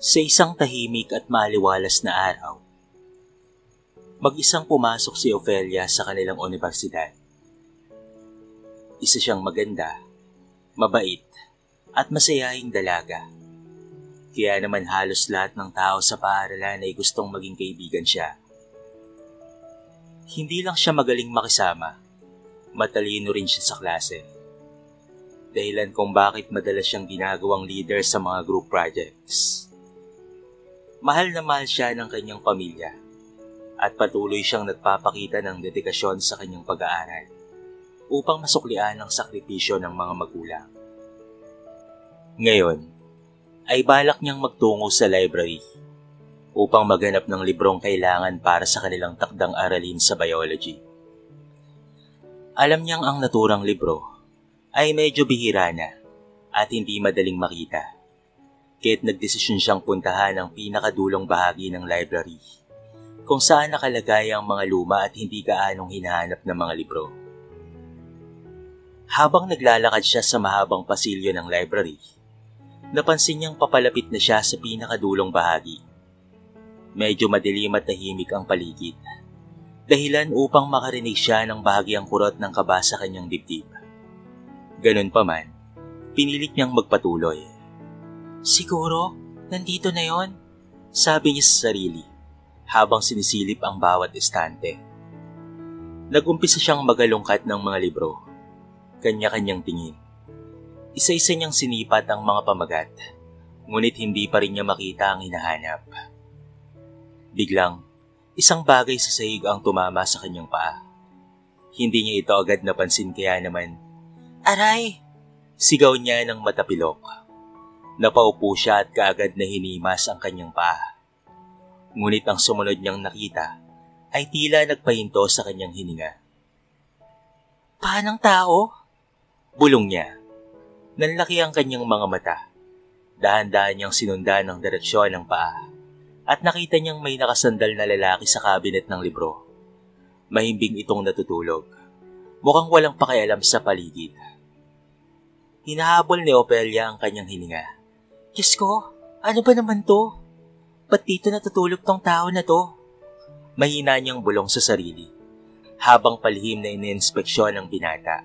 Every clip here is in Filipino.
Sa isang tahimik at maliwalas na araw, mag-isang pumasok si Ofelia sa kanilang unibersidad. Isa siyang maganda, mabait, at masayahing dalaga. Kaya naman halos lahat ng tao sa paaralan ay gustong maging kaibigan siya. Hindi lang siya magaling makisama, matalino rin siya sa klase. Dahilan kung bakit madalas siyang ginagawang leader sa mga group projects. Mahal na mahal siya ng kanyang pamilya at patuloy siyang nagpapakita ng dedikasyon sa kanyang pag-aaral upang masuklian ang sakripisyo ng mga magulang. Ngayon, ay balak niyang magtungo sa library upang maghanap ng librong kailangan para sa kanilang takdang aralin sa biology. Alam niyang ang naturang libro ay medyo bihira na at hindi madaling makita. Kaya't nagdesisyon siyang puntahan ang pinakadulong bahagi ng library, kung saan nakalagay ang mga luma at hindi gaanong hinahanap ng mga libro. Habang naglalakad siya sa mahabang pasilyo ng library, napansin niyang papalapit na siya sa pinakadulong bahagi. Medyo madilim at tahimik ang paligid, dahilan upang makarinig siya ng bahagyang kurot ng kaba sa kanyang dibdib. Ganun pa man, pinilit niyang magpatuloy. "Siguro, nandito na yon," sabi niya sa sarili, habang sinisilip ang bawat estante. Nag-umpisa siyang magalungkat ng mga libro, kanya-kanyang tingin. Isa-isa niyang sinipat ang mga pamagat, ngunit hindi pa rin niya makita ang hinahanap. Biglang, isang bagay sa sahig ang tumama sa kanyang paa. Hindi niya ito agad napansin kaya naman, "Aray!" sigaw niya ng matapilok. Napaupo siya at kaagad na hinimas ang kanyang paa. Ngunit ang sumunod niyang nakita ay tila nagpahinto sa kanyang hininga. "Paa ng tao?" bulong niya. Nanlaki ang kanyang mga mata. Dahan-dahan niyang sinundan ang direksyon ng paa at nakita niyang may nakasandal na lalaki sa kabinet ng libro. Mahimbing itong natutulog. Mukhang walang pakialam sa paligid. Hinahabol ni Ofelia ang kanyang hininga. "Diyos ko, ano ba naman to? Ba't dito natutulog tong tao na to?" Mahina niyang bulong sa sarili, habang palihim na iniinspeksyon ng binata.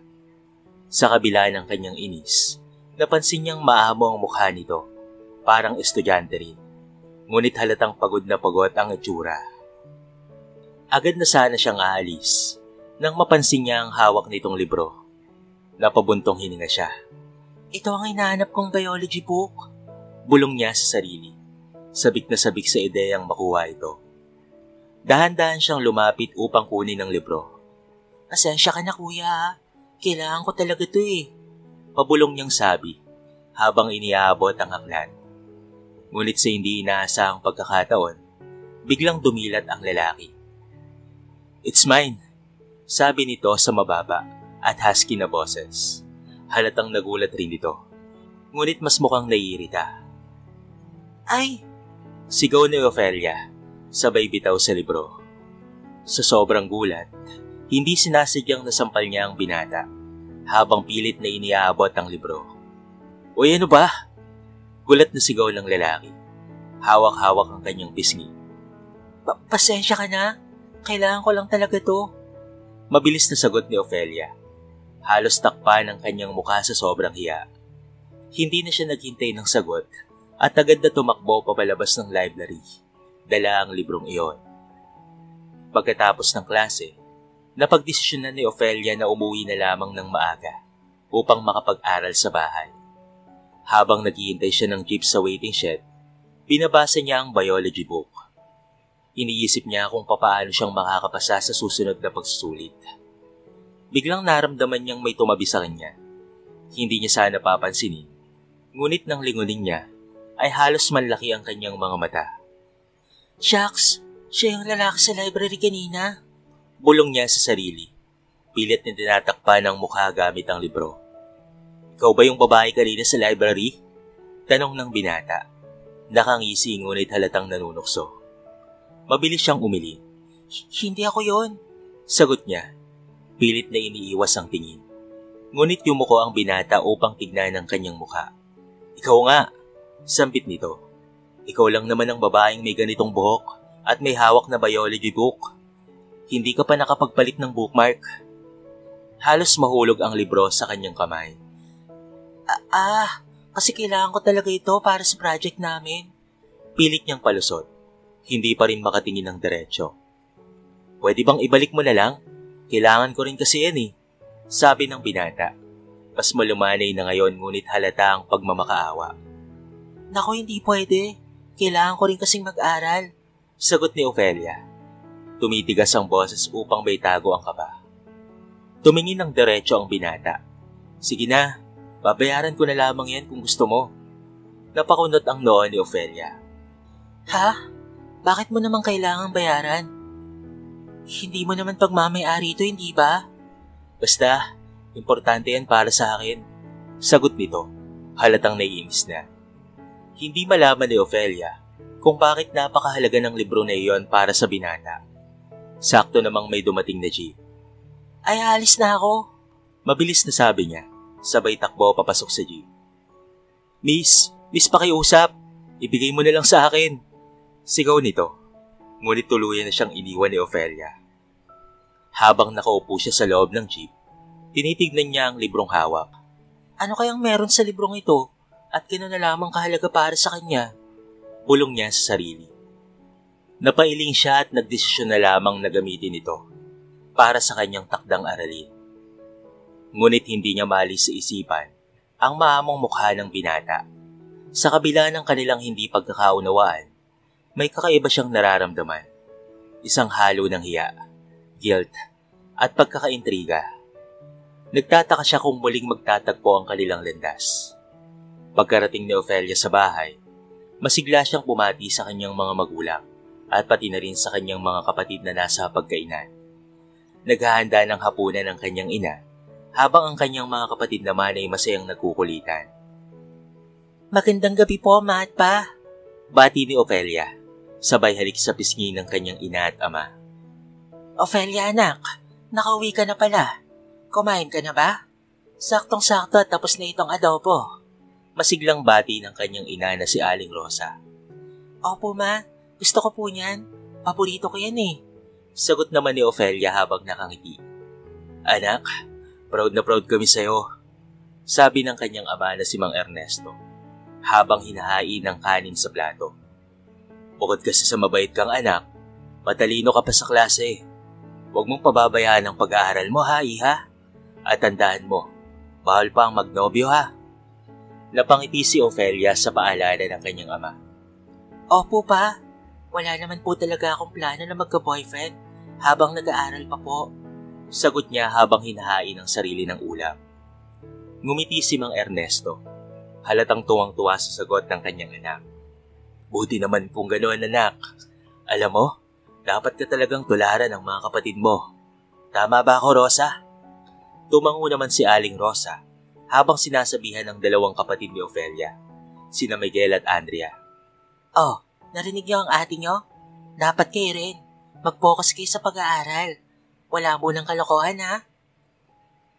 Sa kabila ng kanyang inis, napansin niyang maamo ang mukha nito, parang estudyante rin. Ngunit halatang pagod na pagod ang itsura. Agad na sana siyang aalis, nang mapansin niya ang hawak nitong libro. Napabuntong hininga siya. "Ito ang hinahanap kong biology book," bulong niya sa sarili. Sabik na sabik sa ideyang makuha ito. Dahan-dahan siyang lumapit upang kunin ang libro. "Pasensya ka na kuya, kailangan ko talaga ito eh," pabulong niyang sabi, habang iniaabot ang aklat. Ngunit sa hindi inaasahang pagkakataon, biglang dumilat ang lalaki. "It's mine," sabi nito sa mababa at husky na boses. Halatang nagulat rin ito, ngunit mas mukhang naiirita. "Ay!" sigaw ni Ofelia, sabay bitaw sa libro. Sa sobrang gulat, hindi sinasadyang nasampal niya ang binata, habang pilit na iniaabot ang libro. "Uy, ano ba?" gulat na sigaw ng lalaki. Hawak-hawak ang kanyang pisngi. Pasensya ka na, kailangan ko lang talaga to," mabilis na sagot ni Ofelia. Halos takpan ang kanyang mukha sa sobrang hiya. Hindi na siya naghintay ng sagot at agad na tumakbo papalabas ng library, dala ang librong iyon. Pagkatapos ng klase, napagdesisyonan ni Ofelia na umuwi na lamang ng maaga upang makapag-aral sa bahay. Habang naghihintay siya ng jeep sa waiting shed, binabasa niya ang biology book. Iniisip niya kung papaano siyang makakapasa sa susunod na pagsusulit. Biglang naramdaman niyang may tumabi sa kanya. Hindi niya sana papansinin, ngunit nang lingunin niya, ay halos manlaki ang kanyang mga mata. "Shucks, siya yung lalaki sa library kanina," bulong niya sa sarili. Pilit na tinatakpan ang mukha gamit ang libro. "Ikaw ba yung babae kanina sa library?" tanong ng binata. Nakangisi ngunit halatang nanunukso. Mabilis siyang umili. "Hindi ako yon," sagot niya. Pilit na iniiwas ang tingin. Ngunit yumuko ang binata upang tignan ang kanyang mukha. "Ikaw nga," sambit nito. Ikaw lang naman ang babaeng may ganitong buhok at may hawak na biology book. Hindi ka pa nakapagpalit ng bookmark. Halos mahulog ang libro sa kanyang kamay. Kasi kailangan ko talaga ito para sa project namin. Pilit niyang palusot. Hindi pa rin makatingin ng diretsyo. Pwede bang ibalik mo na lang? Kailangan ko rin kasi yan eh. Sabi ng binata. Mas malumanay na ngayon ngunit halata ang pagmamakaawa. Naku, hindi pwede. Kailangan ko rin kasing mag-aral. Sagot ni Ophelia. Tumitigas ang boses upang may tago ang kaba. Tumingin ng diretsyo ang binata. Sige na, babayaran ko na lamang yan kung gusto mo. Napakunot ang noo ni Ophelia. Ha? Bakit mo naman kailangang bayaran? Hindi mo naman pagmamay-ari ito, hindi ba? Basta, importante yan para sa akin. Sagot nito, halatang naiinis na. Hindi malaman ni Ophelia kung bakit napakahalaga ng libro na iyon para sa binata. Sakto namang may dumating na jeep. Ay, alis na ako. Mabilis na sabi niya, sabay takbo papasok sa jeep. Miss, pakiusap. Ibigay mo na lang sa akin. Sigaw nito, ngunit tuluyan na siyang iniwan ni Ophelia. Habang nakaupo siya sa loob ng jeep, tinitignan niya ang librong hawak. Ano kayang meron sa librong ito at gano'n na lamang kahalaga para sa kanya? Bulong niya sa sarili. Napailing siya at nagdesisyon na lamang na gamitin ito para sa kanyang takdang aralin. Ngunit hindi niya maalis sa isipan ang maamong mukha ng binata. Sa kabila ng kanilang hindi pagkakaunawaan, may kakaiba siyang nararamdaman. Isang halo ng hiya, guilt, at pagkakaintriga. Nagtataka siya kung muling magtatagpo ang kanilang landas. Pagkarating ni Ophelia sa bahay, masigla siyang bumati sa kanyang mga magulang at pati na rin sa kanyang mga kapatid na nasa pagkainan. Naghahanda ng hapunan ang kanyang ina habang ang kanyang mga kapatid naman ay masayang nagkukulitan. Magandang gabi po, ma at pa. Bati ni Ophelia, sabay halik sa pisngi ng kanyang ina at ama. Ophelia anak, nakauwi ka na pala. Kumain ka na ba? Saktong-sakto at tapos na itong adobo. Masiglang bati ng kanyang ina na si Aling Rosa. Opo ma, gusto ko po niyan. Paborito ko yan eh. Sagot naman ni Ophelia habang nakangiti. Anak, proud na proud kami sa'yo. Sabi ng kanyang ama na si Mang Ernesto habang hinahain ng kanin sa plato. Bukod kasi sa mabait kang anak, matalino ka pa sa klase. Huwag mong pababayaan ang pag-aaral mo ha, iha. At tandaan mo, bawal pa ang magnobyo ha. Napangiti si Ophelia sa paalala ng kanyang ama. Opo pa, wala naman po talaga akong plano na magka-boyfriend habang nag-aaral pa po. Sagot niya habang hinahain ang sarili ng ulam. Ngumiti si Mang Ernesto, halatang tuwang-tuwa sa sagot ng kanyang anak. Buti naman kung ganoon anak. Alam mo, dapat ka talagang tularan ng mga kapatid mo. Tama ba ako, Rosa? Tumango naman si Aling Rosa habang sinasabihan ng dalawang kapatid ni Ophelia, sina Miguel at Andrea. Oh, narinig niyo ang ate niyo? Dapat kayo rin. Mag-focus kayo sa pag-aaral. Wala mo ng kalokohan ha?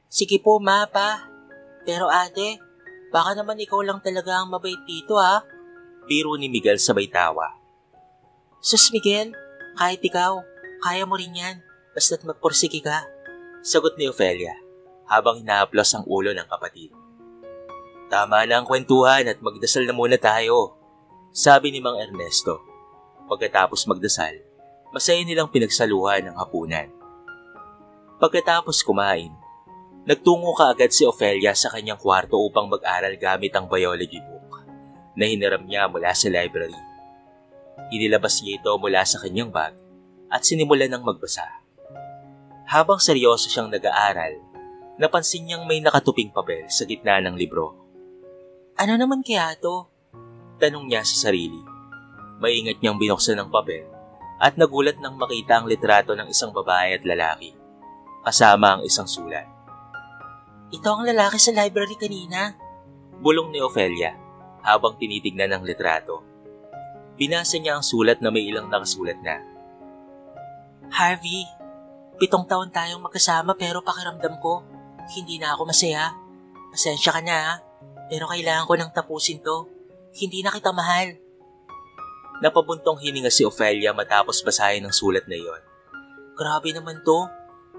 Sige po ma, pa. Pero ate, baka naman ikaw lang talaga ang mabait dito ha? Biro ni Miguel sabay tawa. Sus Miguel, kahit ikaw, kaya mo rin yan. Basta't magpursige ka. Sagot ni Ophelia habang hinahaplos ang ulo ng kapatid. Tama na ang kwentuhan at magdasal na muna tayo, sabi ni Mang Ernesto. Pagkatapos magdasal, masaya nilang pinagsaluhan ng hapunan. Pagkatapos kumain, nagtungo kaagad si Ophelia sa kanyang kwarto upang mag-aral gamit ang biology book na hiniram niya mula sa library. Inilabas niya ito mula sa kanyang bag at sinimulan ng magbasa. Habang seryoso siyang nag-aaral, napansin niyang may nakatuping papel sa gitna ng libro. Ano naman kaya to? Tanong niya sa sarili. Maingat niyang binuksan ang papel at nagulat nang makita ang litrato ng isang babae at lalaki, kasama ang isang sulat. Ito ang lalaki sa library kanina, bulong ni Ophelia habang tinitignan ang litrato. Binasa niya ang sulat na may ilang nakasulat na. Harvey, 7 taon tayong magkasama pero pakiramdam ko, hindi na ako masaya. Pasensya ka na ha, pero kailangan ko nang tapusin to. Hindi na kita mahal. Napabuntong hininga si Ofelia matapos basahin ang sulat na iyon. Grabe naman to.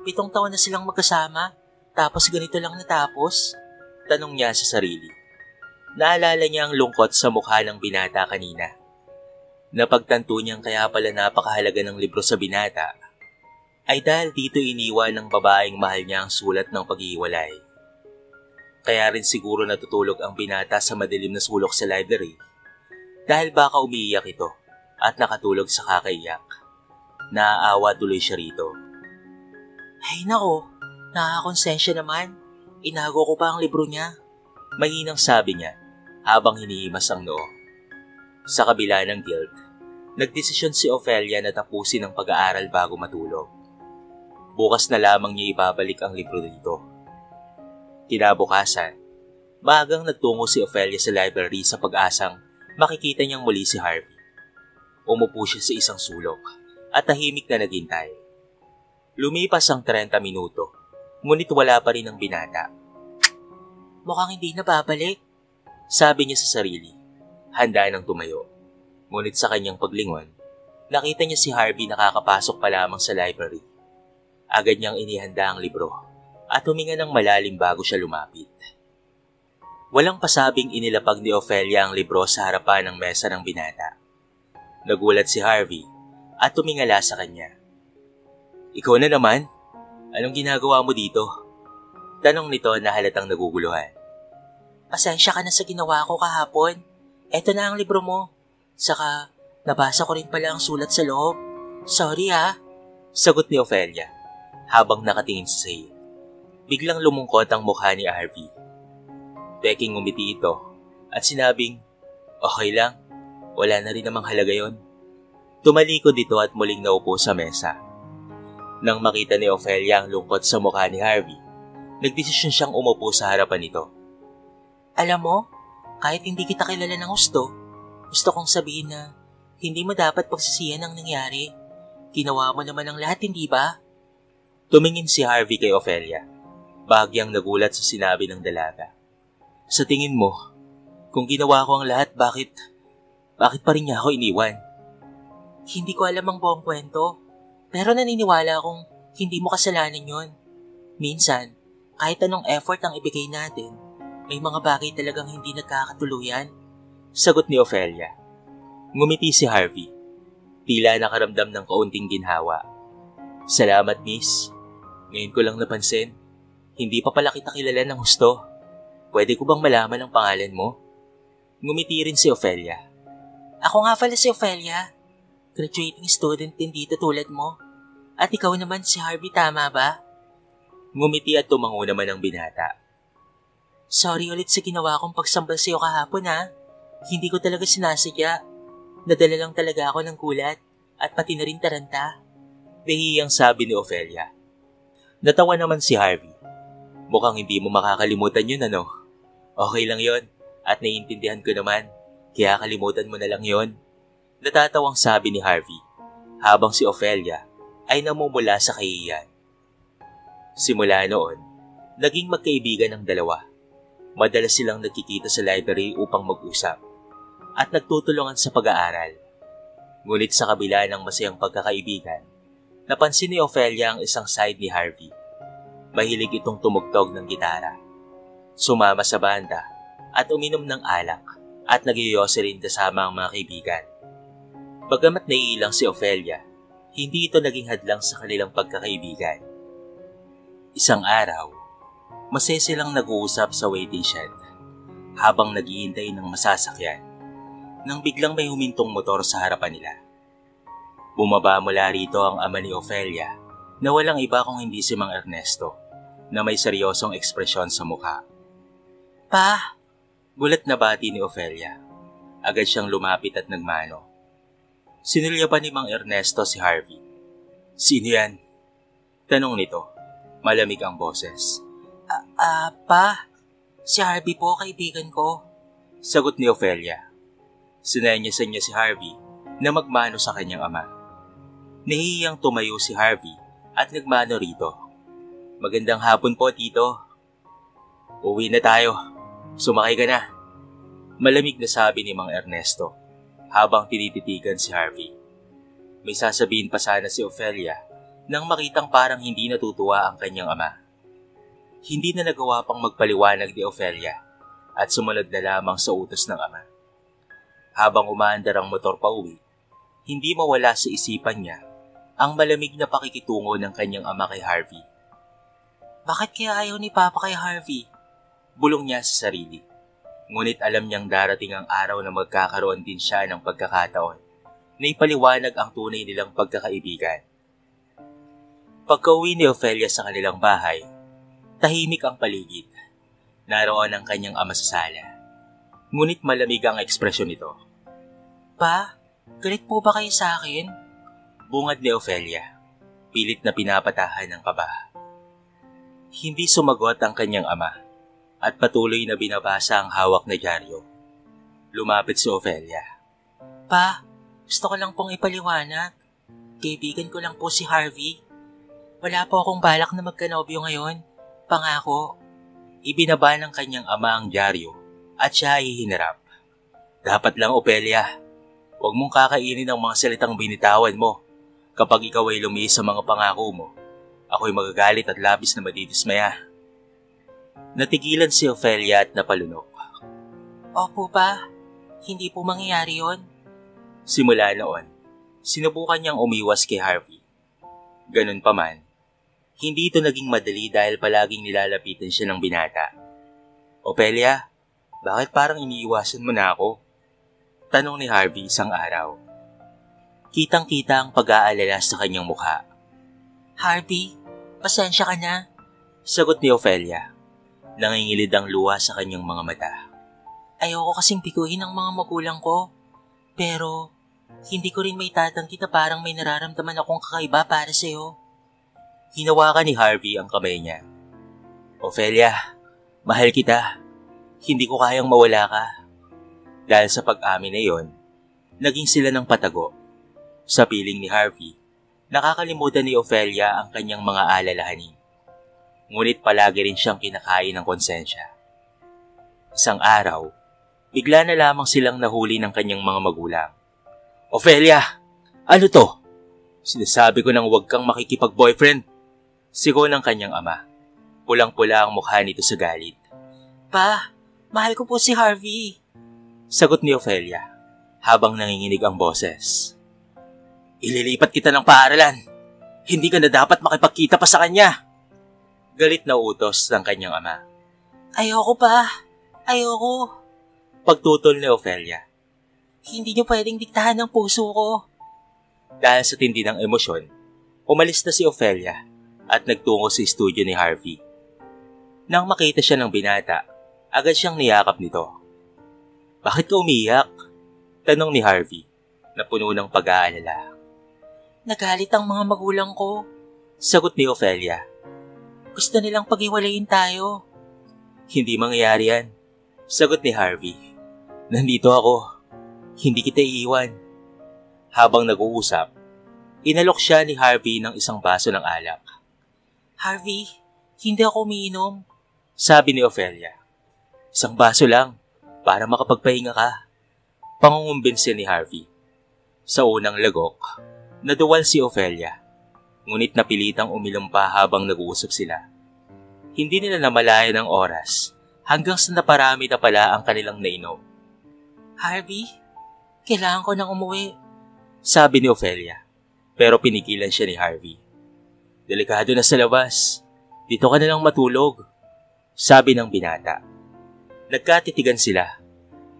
7 taon na silang magkasama, tapos ganito lang natapos? Tanong niya sa sarili. Naalala niya ang lungkot sa mukha ng binata kanina. Napagtanto niyang kaya pala napakahalaga ng libro sa binata ay dahil dito iniwan ng babaeng mahal niya ang sulat ng paghihiwalay. Kaya rin siguro natutulog ang binata sa madilim na sulok sa library dahil baka umiiyak ito at nakatulog sa kakaiyak. Naaawa tuloy siya rito. Ay nako, nakakonsensya naman. Inago ko pa ang libro niya. Mahinang sabi niya habang hinihimas ang noo. Sa kabila ng guilt, nagdesisyon si Ofelia na tapusin ang pag-aaral bago matulog. Bukas na lamang niya ibabalik ang libro dito. Kinabukasan, maagang nagtungo si Ofelia sa library sa pag-asang makikita niyang muli si Harvey. Umupo siya sa isang sulok at tahimik na naghintay. Lumipas ang 30 minuto, ngunit wala pa rin ang binata. Mukhang hindi na babalik, sabi niya sa sarili. Handa nang tumayo. Ngunit sa kanyang paglingon, nakita niya si Harvey nakakapasok pa lamang sa library. Agad niyang inihanda ang libro at huminga ng malalim bago siya lumapit. Walang pasabing inilapag ni Ofelia ang libro sa harapan ng mesa ng binata. Nagulat si Harvey at tumingala sa kanya. Ikaw na naman? Anong ginagawa mo dito? Tanong nito na halatang naguguluhan. Pasensya ka na sa ginawa ko kahapon. Eto na ang libro mo. Saka, nabasa ko rin pala ang sulat sa loob. Sorry ha. Sagot ni Ofelia habang nakatingin sa sahig. Biglang lumungkot ang mukha ni Harvey. Peking ngumiti ito at sinabing, okay lang, wala na rin namang halaga yon. Tumalikod ito at muling naupo sa mesa. Nang makita ni Ofelia ang lungkot sa mukha ni Harvey, nagdesisyon siyang umupo sa harapan nito. Alam mo, kahit hindi kita kilala ng gusto kong sabihin na hindi mo dapat pagsisihan ang nangyari. Ginawa mo naman ang lahat, hindi ba? Tumingin si Harvey kay Ofelia, bahagyang nagulat sa sinabi ng dalaga. Sa tingin mo, kung ginawa ko ang lahat, bakit pa rin niya ako iniwan? Hindi ko alam ang buong kwento, pero naniniwala akong hindi mo kasalanan yon. Minsan, kahit anong effort ang ibigay natin, may mga bagay talagang hindi nagkakatuluyan. Sagot ni Ofelia. Ngumiti si Harvey. Tila nakaramdam ng kaunting ginhawa. Salamat, miss. Ngayon ko lang napansin, hindi pa pala kita kilala ng husto. Pwede ko bang malaman ang pangalan mo? Ngumiti rin si Ofelia. Ako nga pala si Ofelia. Graduating student din dito tulad mo. At ikaw naman si Harvey, tama ba? Ngumiti at tumango naman ang binata. Sorry ulit sa ginawa kong pagsambal sa iyo kahapon ha. Hindi ko talaga sinasadya. Nadala lang talaga ako ng gulat at pati na rin taranta. Behiyang sabi ni Ofelia. Natawa naman si Harvey. Mukhang hindi mo makakalimutan yun ano. Okay lang yon at naiintindihan ko naman. Kaya kalimutan mo na lang yon. Natatawang sabi ni Harvey habang si Ofelia ay namumula sa kahihiyan. Simula noon, naging magkaibigan ang dalawa. Madalas silang nagkikita sa library upang mag-usap at nagtutulungan sa pag-aaral. Ngunit sa kabila ng masayang pagkakaibigan, napansin ni Ofelia ang isang side ni Harvey. Mahilig itong tumugtog ng gitara, sumama sa banda at uminom ng alak at nagyoyose rin kasama ang mga kaibigan. Bagamat naiilang si Ofelia, hindi ito naging hadlang sa kanilang pagkakaibigan. Isang araw, masaya silang nag-uusap sa waiting shed habang naghihintay ng masasakyan nang biglang may humintong motor sa harapan nila. Bumaba mula rito ang ama ni Ofelia na walang iba kung hindi si Mang Ernesto na may seryosong ekspresyon sa mukha. Pa! Gulat na bati ni Ofelia. Agad siyang lumapit at nagmano. Sinilya pa ni Mang Ernesto si Harvey. Sino yan? Tanong nito. Malamig ang boses. Pa, si Harvey po, kaibigan ko. Sagot ni Ofelia. Sinenyasan niya si Harvey na magmano sa kanyang ama. Nahihiyang tumayo si Harvey at nagmano rito. Magandang hapon po, tito. Uwi na tayo. Sumakay ka na. Malamig na sabi ni Mang Ernesto. habang tinititigan si Harvey. May sasabihin pa sana si Ophelia nang makitang parang hindi natutuwa ang kanyang ama. Hindi na nagawa pang magpaliwanag ni Ophelia at sumunod na lamang sa utos ng ama. Habang umaandar ang motor pauwi, hindi mawala sa isipan niya ang malamig na pakikitungo ng kanyang ama kay Harvey. Bakit kaya ayaw ni Papa kay Harvey? Bulong niya sa sarili. Ngunit alam niyang darating ang araw na magkakaroon din siya ng pagkakataon na ipaliwanag ang tunay nilang pagkakaibigan. Pagka-uwi ni Ophelia sa kanilang bahay, tahimik ang paligid. Naroon ang kanyang ama sa sala. Ngunit malamig ang ekspresyon nito. Pa, galit po ba kayo sa akin? Bungad ni Ophelia, pilit na pinapatahan ng kaba. Hindi sumagot ang kanyang ama at patuloy na binabasa ang hawak na dyaryo. Lumapit si Ophelia. Pa, gusto ko lang pong ipaliwanag. Kaibigan ko lang po si Harvey. Wala po akong balak na magkanobyo ngayon. Pangako. Ibinaba ng kanyang ama ang dyaryo at siya ay hinarap. Dapat lang, Ophelia. Huwag mong kakainin ang mga salitang binitawan mo. Kapag ikaw ay lumihis sa mga pangako mo, ako'y magagalit at labis na madidismaya. Natigilan si Ophelia at napalunok. Opo pa, hindi po mangyayari yon. Simula noon, sinubukan niyang umiwas kay Harvey. Ganun pa man, hindi ito naging madali dahil palaging nilalapitan siya ng binata. Ophelia, bakit parang iniiwasan mo na ako? Tanong ni Harvey isang araw. Kitang-kita ang pag-aalala sa kanyang mukha. Harvey, pasensya ka na. Sagot ni Ophelia. Nangingilid ang luha sa kanyang mga mata. Ayoko kasing pikuhin ang mga magulang ko. Pero, hindi ko rin may tatanggi na parang may nararamdaman akong kakaiba para sa'yo. Hinawakan ni Harvey ang kamay niya. Ophelia, mahal kita. Hindi ko kayang mawala ka. Dahil sa pag-amin na yon, naging sila ng patago. Sa piling ni Harvey, nakakalimutan ni Ophelia ang kanyang mga alalahanin. Ngunit palagi rin siyang kinakain ng konsensya. Isang araw, bigla na lamang silang nahuli ng kanyang mga magulang. Ophelia, ano to? Sinasabi ko nang huwag kang makikipag-boyfriend. Sigaw ng kanyang ama. Pulang-pula ang mukha nito sa galit. Pa, mahal ko po si Harvey. Sagot ni Ophelia, habang nanginginig ang boses. Ililipat kita ng paaralan. Hindi ka na dapat makipagkita pa sa kanya. Galit na utos ng kanyang ama. Ayoko pa. Ayoko. Pagtutol ni Ophelia. Hindi niyo pwedeng diktahan ng puso ko. Dahil sa tindi ng emosyon, umalis na si Ophelia at nagtungo sa studio ni Harvey. Nang makita siya ng binata, agad siyang niyakap nito. Bakit ka umiyak? Tanong ni Harvey, na puno ng pag-aalala. Nagalit ang mga magulang ko. Sagot ni Ophelia. Gusto nilang pag-iwalayin tayo. Hindi mangyayari yan. Sagot ni Harvey. Nandito ako. Hindi kita iiwan. Habang nag-uusap, inalok siya ni Harvey ng isang baso ng alak. Harvey, hindi ako umiinom. Sabi ni Ophelia. Isang baso lang. Para makapagpahinga ka. Pangungumbinsi ni Harvey. Sa unang lagok, naduwal si Ophelia. Ngunit napilitang uminom pa habang nag-uusap sila. Hindi nila namalayan ang oras hanggang sa naparami na pala ang kanilang nainom. Harvey, kailangan ko nang umuwi. Sabi ni Ophelia. Pero pinigilan siya ni Harvey. Delikado na sa labas. Dito ka na lang matulog. Sabi ng binata. Nagkatitigan sila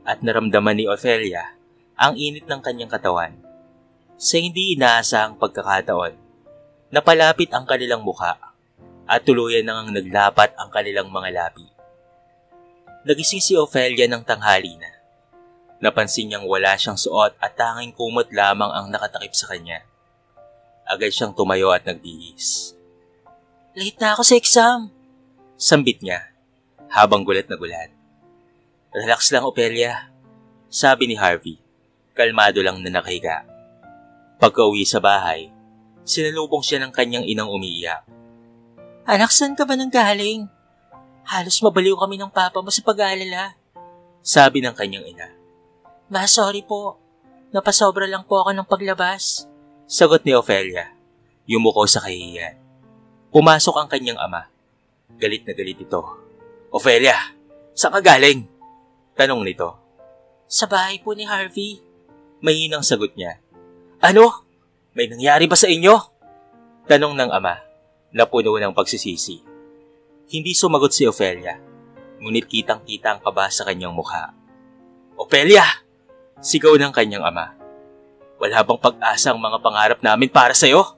at naramdaman ni Ophelia ang init ng kanyang katawan. Sa hindi inaasahang pagkakataon, napalapit ang kanilang mukha at tuluyan nang naglapat ang kanilang mga labi. Nagising si Ophelia ng tanghali na. Napansin niyang wala siyang suot at tanging kumot lamang ang nakatakip sa kanya. Agad siyang tumayo at nagbihis. Late na ako sa exam, sambit niya habang gulat na gulat. Relax lang, Ophelia, sabi ni Harvey, kalmado lang na nakahiga. Pagka-uwi sa bahay, sinalubong siya ng kanyang inang umiiyak. Anak, saan ka ba nang galing? Halos mabaliw kami ng papa mo sa pag-aalala, sabi ng kanyang ina. Ma, sorry po. Napasobra lang po ako ng paglabas. Sagot ni Ofelia. Yumuko sa kahihiyan. Pumasok ang kanyang ama. Galit na galit ito. Ofelia, saan ka galing? Tanong nito. Sa bahay po ni Harvey. Mahinang sagot niya. Ano? May nangyari ba sa inyo? Tanong ng ama, na puno ng pagsisisi. Hindi sumagot si Ofelia, ngunit kitang-kita ang kaba sa kanyang mukha. Ofelia! Sigaw ng kanyang ama. Wala bang pag-asa ang mga pangarap namin para sa'yo?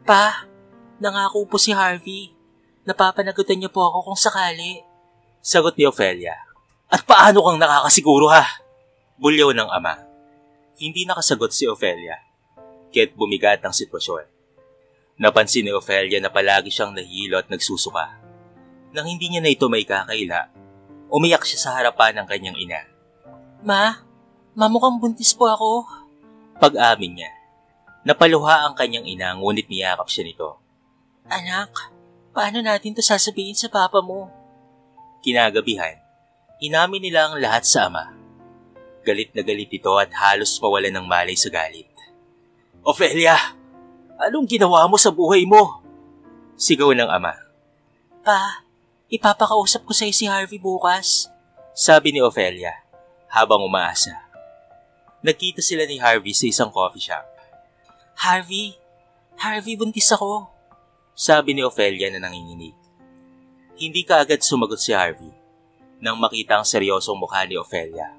Pa, nangako po si Harvey. Napapanagutan niyo po ako kung sakali. Sagot ni Ofelia. At paano kang nakakasiguro ha? Bulyaw ng ama. Hindi nakasagot si Ofelia, kaya't bumigat ang sitwasyon. Napansin ni Ofelia na palagi siyang nahihilo at nagsusuka. Nang hindi niya na ito may kakaila, umiyak siya sa harapan ng kanyang ina. Ma, mukhang buntis po ako. Pag-amin niya, napaluha ang kanyang ina ngunit niyakap siya nito. Anak, paano natin to sasabihin sa papa mo? Kinagabihan, inamin nila ang lahat sa ama. Galit na galit ito at halos mawalan ng malay sa galit. Ofelia, anong ginawa mo sa buhay mo? Sigaw ng ama. Pa, ipapakausap ko sa'yo si Harvey bukas, sabi ni Ofelia habang umaasa. Nagkita sila ni Harvey sa isang coffee shop. Harvey, buntis ako, sabi ni Ofelia na nanginginig. Hindi kaagad sumagot si Harvey nang makita ang seryosong mukha ni Ofelia.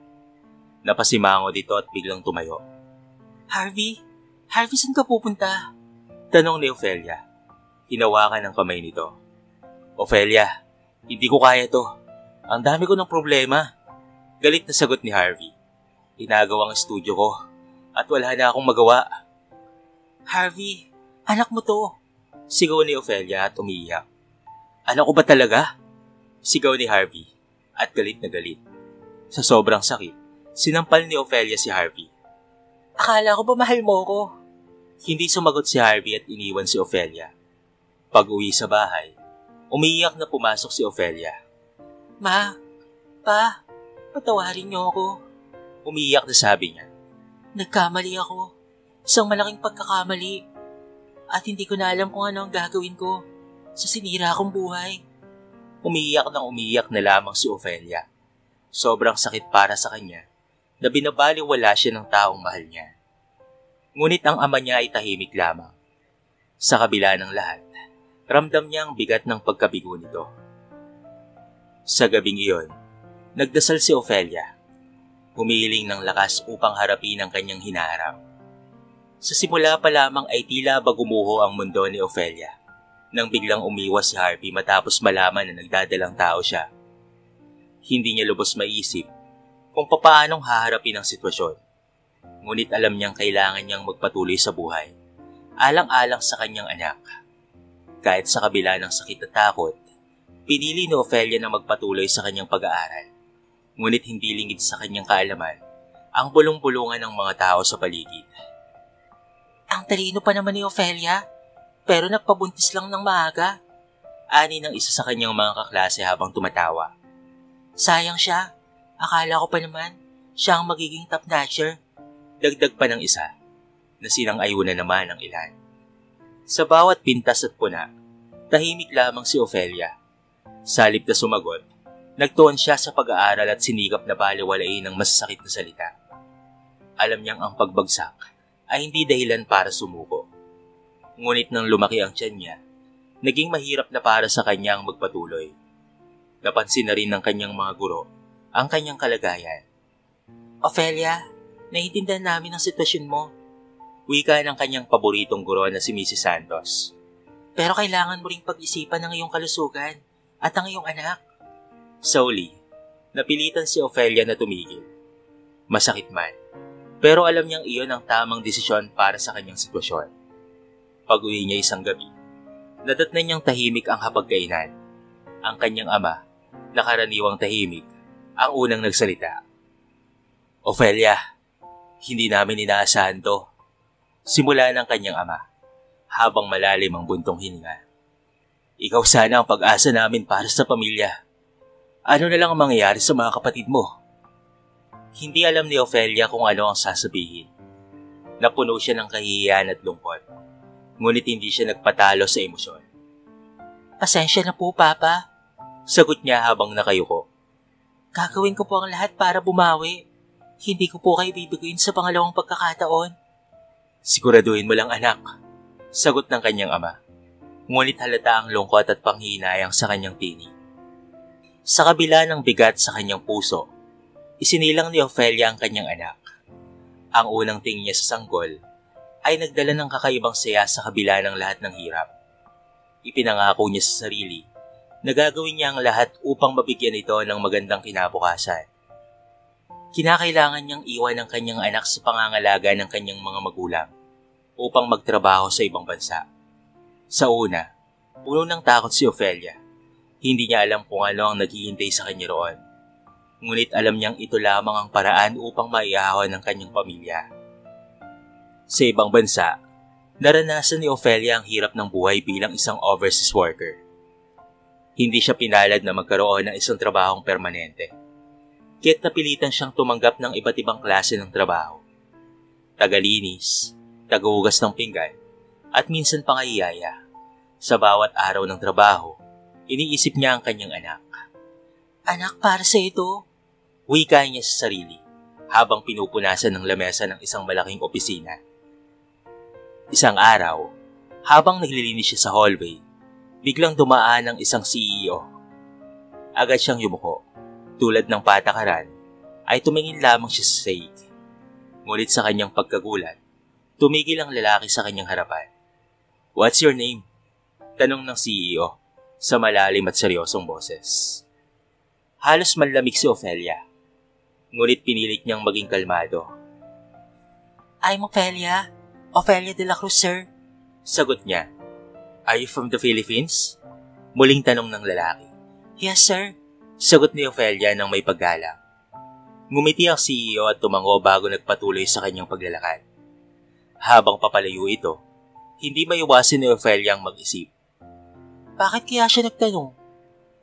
Napasimango dito at biglang tumayo. Harvey, saan ka pupunta? Tanong ni Ofelia. Hinawakan ang kamay nito. Ofelia, hindi ko kaya to. Ang dami ko ng problema. Galit na sagot ni Harvey. Inagaw ang estudyo ko at wala na akong magawa. Harvey, anak mo to. Sigaw ni Ofelia at umiiyak. Anak ko ba talaga? Sigaw ni Harvey at galit na galit. Sa sobrang sakit, sinampal ni Ofelia si Harvey. Akala ko ba mahal mo ko? Hindi sumagot si Harvey at iniwan si Ofelia. Pag-uwi sa bahay, umiiyak na pumasok si Ofelia. Ma, pa, patawarin niyo ako. Umiiyak na sabi niya. Nagkamali ako. Isang malaking pagkakamali. At hindi ko na alam kung ano ang gagawin ko sa sinira akong buhay. Umiiyak na lamang si Ofelia. Sobrang sakit para sa kanya na binabaliwala siya ng taong mahal niya. Ngunit ang ama niya ay tahimik lamang. Sa kabila ng lahat, ramdam niya ang bigat ng pagkabigo nito. Sa gabing iyon, nagdasal si Ofelia. Humihiling ng lakas upang harapin ang kanyang hinaharap. Sa simula pa lamang ay tila ba gumuho ang mundo ni Ofelia nang biglang umiwas si Harvey matapos malaman na nagdadalang tao siya. Hindi niya lubos maisip kung papaanong haharapin ang sitwasyon. Ngunit alam niyang kailangan niyang magpatuloy sa buhay, alang-alang sa kanyang anak. Kahit sa kabila ng sakit at takot, pinili ni Ofelia na magpatuloy sa kanyang pag-aaral. Ngunit hindi lingid sa kanyang kaalaman ang bulong-bulungan ng mga tao sa paligid. Ang talino pa naman ni Ofelia, pero nagpabuntis lang ng maaga. Ani ng isa sa kanyang mga kaklase habang tumatawa. Sayang siya. Akala ko pa naman, siya ang magiging top notcher. Dagdag pa ng isa, na sinang-ayunan naman ng ilan. Sa bawat pintas at puna, tahimik lamang si Ofelia. Sa halip na sumagot, nagtuon siya sa pag-aaral at sinikap na baliwalain ng masasakit na salita. Alam niyang ang pagbagsak ay hindi dahilan para sumuko. Ngunit nang lumaki ang tiyan niya, naging mahirap na para sa kanya ang magpatuloy. Napansin na rin ng kanyang mga guro ang kanyang kalagayan. Ofelia, naiintindihan namin ang sitwasyon mo. Wika ng kanyang paboritong guro na si Mrs. Santos. Pero kailangan mo ring pag-isipan ang iyong kalusugan at ang iyong anak. Sa uli, napilitan si Ofelia na tumigil. Masakit man, pero alam niyang iyon ang tamang desisyon para sa kanyang sitwasyon. Pag-uwi niya isang gabi, nadatnan niyang tahimik ang hapagkainan. Ang kanyang ama, nakaraniwang tahimik, ang unang nagsalita. Ofelia, hindi namin inaasahan to. Simula ng kanyang ama, habang malalim ang buntong hininga. Ikaw sana ang pag-asa namin para sa pamilya. Ano na lang ang mangyayari sa mga kapatid mo? Hindi alam ni Ofelia kung ano ang sasabihin. Napuno siya ng kahihiyan at lungkot. Ngunit hindi siya nagpatalo sa emosyon. "Pasensya na po, Papa," sagot niya habang nakayuko. "Gagawin ko po ang lahat para bumawi. Hindi ko po kayo bibiguin sa pangalawang pagkakataon." "Siguraduhin mo lang, anak," sagot ng kanyang ama. Ngunit halata ang lungkot at panghihinayang sa kanyang tinig. Sa kabila ng bigat sa kanyang puso, isinilang ni Ofelia ang kanyang anak. Ang unang tingin niya sa sanggol ay nagdala ng kakaibang saya sa kabila ng lahat ng hirap. Ipinangako niya sa sarili na gagawin niya ang lahat upang mabigyan ito ng magandang kinabukasan. Kinakailangan niyang iwan ang kanyang anak sa pangangalaga ng kanyang mga magulang upang magtrabaho sa ibang bansa. Sa una, puno ng takot si Ofelia. Hindi niya alam kung ano ang naghihintay sa kanya roon. Ngunit alam niyang ito lamang ang paraan upang maiahon ang kanyang pamilya. Sa ibang bansa, naranasan ni Ofelia ang hirap ng buhay bilang isang overseas worker. Hindi siya pinalad na magkaroon ng isang trabahong permanente. Kaya't napilitan siyang tumanggap ng iba't ibang klase ng trabaho. Tagalinis, tagahugas ng pinggan, at minsan pang ayaya. Sa bawat araw ng trabaho, iniisip niya ang kanyang anak. "Anak, para sa ito," wika niya sa sarili habang pinupunasan ng lamesa ng isang malaking opisina. Isang araw, habang naglilinis siya sa hallway, biglang dumaan ang isang CEO. Agad siyang yumuko. Tulad ng patakaran, ay tumingin lamang siya sa sahig. Ngunit sa kanyang pagkagulat, tumigil ang lalaki sa kanyang harapan. "What's your name?" tanong ng CEO sa malalim at seryosong boses. Halos manlamig si Ofelia, ngunit pinilit niyang maging kalmado. "I'm Ofelia. Ofelia de la Cruz, sir," sagot niya. "Are you from the Philippines?" muling tanong ng lalaki. "Yes, sir," sagot ni Ofelia ng may paggalang. Ngumiti ang CEO at tumango bago nagpatuloy sa kanyang paglalakad. Habang papalayo ito, hindi maiwasin ni Ofelia ang mag-isip. Bakit kaya siya nagtanong?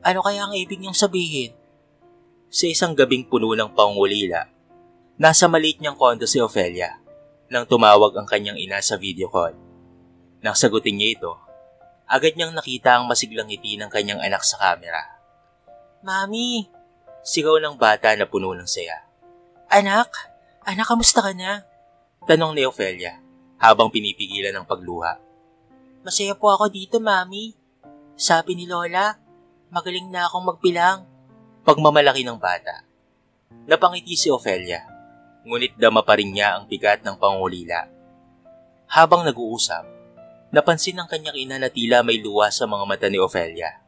Ano kaya ang ibig niyang sabihin? Sa isang gabing puno ng pangungulila, nasa maliit niyang kondo si Ofelia nang tumawag ang kanyang ina sa video call. Nang sagutin niya ito, agad niyang nakita ang masiglang ngiti ng kanyang anak sa kamera. "Mami!" sigaw ng bata na puno ng saya. Anak, kamusta ka na?" tanong ni Ofelia habang pinipigilan ang pagluha. "Masaya po ako dito, Mami. Sabi ni Lola, magaling na akong magbilang." Pagmamalaki ng bata. Napangiti si Ofelia, ngunit dama pa rin niya ang bigat ng pangulila. Habang nag-uusap, napansin ng kanyang ina na tila may luha sa mga mata ni Ofelia.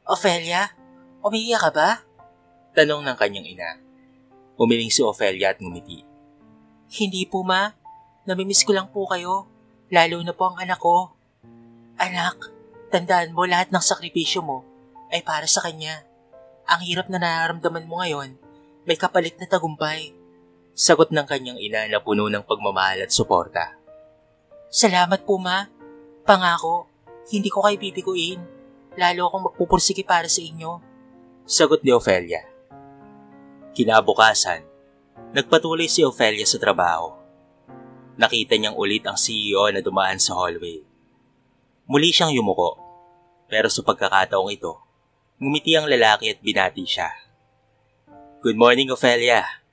"Ofelia, umiiyak ka ba?" tanong ng kanyang ina. Umiling si Ofelia at ngumiti. "Hindi po, Ma. Namimiss ko lang po kayo, lalo na po ang anak ko." "Anak, tandaan mo lahat ng sakripisyo mo ay para sa kanya. Ang hirap na nararamdaman mo ngayon, may kapalit na tagumpay." Sagot ng kanyang ina na puno ng pagmamahal at suporta. "Salamat po, Ma. Pangako, hindi ko kayo bibiguin. Lalo akong magpupursige para sa inyo." Sagot ni Ofelia. Kinabukasan, nagpatuloy si Ofelia sa trabaho. Nakita niyang ulit ang CEO na dumaan sa hallway. Muli siyang yumuko, pero sa pagkakataong ito, ngumiti ang lalaki at binati siya. "Good morning, Ofelia,"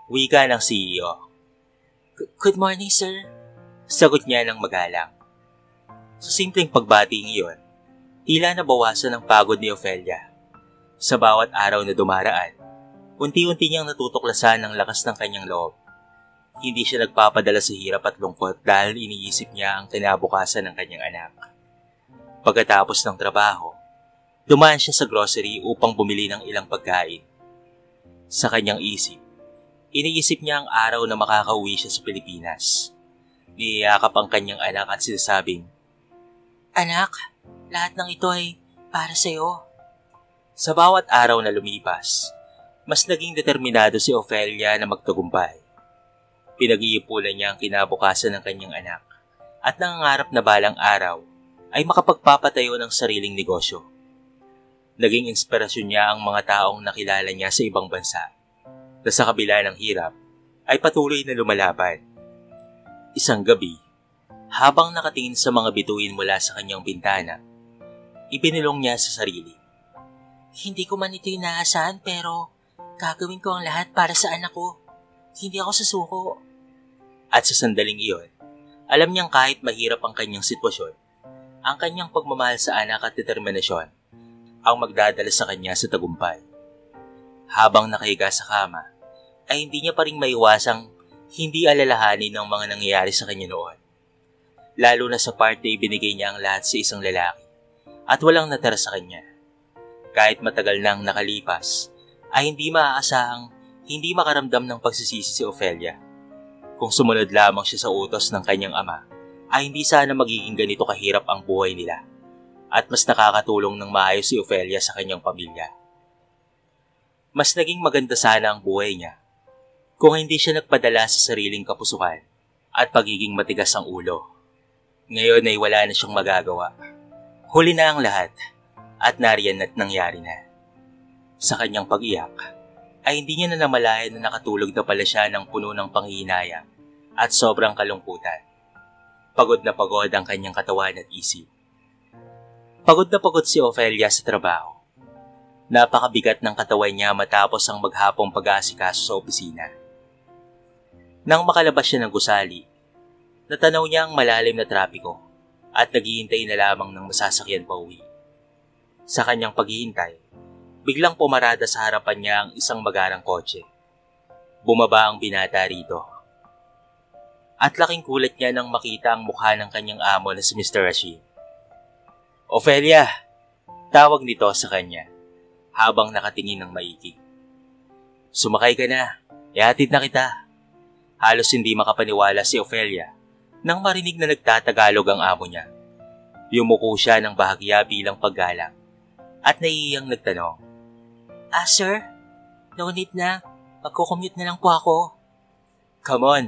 wika ng CEO. Good morning, sir," sagot niya ng magalang. Sa simpleng pagbating iyon, tila nabawasan ang pagod ni Ofelia. Sa bawat araw na dumaraan, unti-unti niyang natutuklasan ang lakas ng kanyang loob. Hindi siya nagpapadala sa hirap at lungkot dahil iniisip niya ang kinabukasan ng kanyang anak. Pagkatapos ng trabaho, dumaan siya sa grocery upang bumili ng ilang pagkain. Sa kanyang isip, iniisip niya ang araw na makakauwi siya sa Pilipinas. Niyayakap ang kanyang anak at sinasabing, "Anak, lahat ng ito ay para sa iyo." Sa bawat araw na lumipas, mas naging determinado si Ofelia na magtagumpay. Pinag-iipunan niya ang kinabukasan ng kanyang anak at nangangarap na balang araw ay makapagpapatayo ng sariling negosyo. Naging inspirasyon niya ang mga taong nakilala niya sa ibang bansa. na sa kabila ng hirap ay patuloy na lumalaban. Isang gabi, habang nakatingin sa mga bituin mula sa kanyang bintana, ibinulong niya sa sarili. Hindi ko man ito inaasahan pero gagawin ko ang lahat para sa anak ko. Hindi ako susuko. At sa sandaling iyon, alam niyang kahit mahirap ang kanyang sitwasyon, ang kanyang pagmamahal sa anak at determinasyon ang magdadala sa kanya sa tagumpay. Habang nakahiga sa kama, ay hindi niya pa rin maiwasang hindi alalahanin ng mga nangyayari sa kanya noon. Lalo na sa part na ibinigay niya ang lahat sa isang lalaki at walang natira sa kanya. Kahit matagal nang nakalipas, ay hindi maaasahang hindi makaramdam ng pagsisisi si Ofelia. Kung sumunod lamang siya sa utos ng kanyang ama, ay hindi sana magiging ganito kahirap ang buhay nila at mas nakakatulong ng maayos si Ofelia sa kanyang pamilya. Mas naging maganda sana ang buhay niya kung hindi siya nagpadala sa sariling kapusukan at pagiging matigas ang ulo. Ngayon ay wala na siyang magagawa. Huli na ang lahat at nariyan at nangyari na. Sa kanyang pag-iyak, ay hindi niya na namalayan na nakatulog na pala siya ng puno ng panghihinayang at sobrang kalungkutan. Pagod na pagod ang kanyang katawan at isip. Pagod na pagod si Ofelia sa trabaho. Napakabigat ng katawan niya matapos ang maghapong pag-aasikaso sa opisina. Nang makalabas siya ng gusali, natanaw niya ang malalim na trapiko at naghihintay na lamang ng masasakyan pa uwi. Sa kanyang paghihintay, biglang pumarada sa harapan niya ang isang magarang kotse. Bumaba ang binata rito. At laking kulat niya nang makita ang mukha ng kanyang amo na si Mr. Rashid. Ofelia! Tawag nito sa kanya habang nakatingin ng maigi. Sumakay ka na, ihatid na kita. Halos hindi makapaniwala si Ofelia nang marinig na nagtatagalog ang amo niya. Yumuko siya ng bahagya bilang paggalang at naihiyang nagtanong. Sir, no need na. Magkukommute na lang po ako. Come on,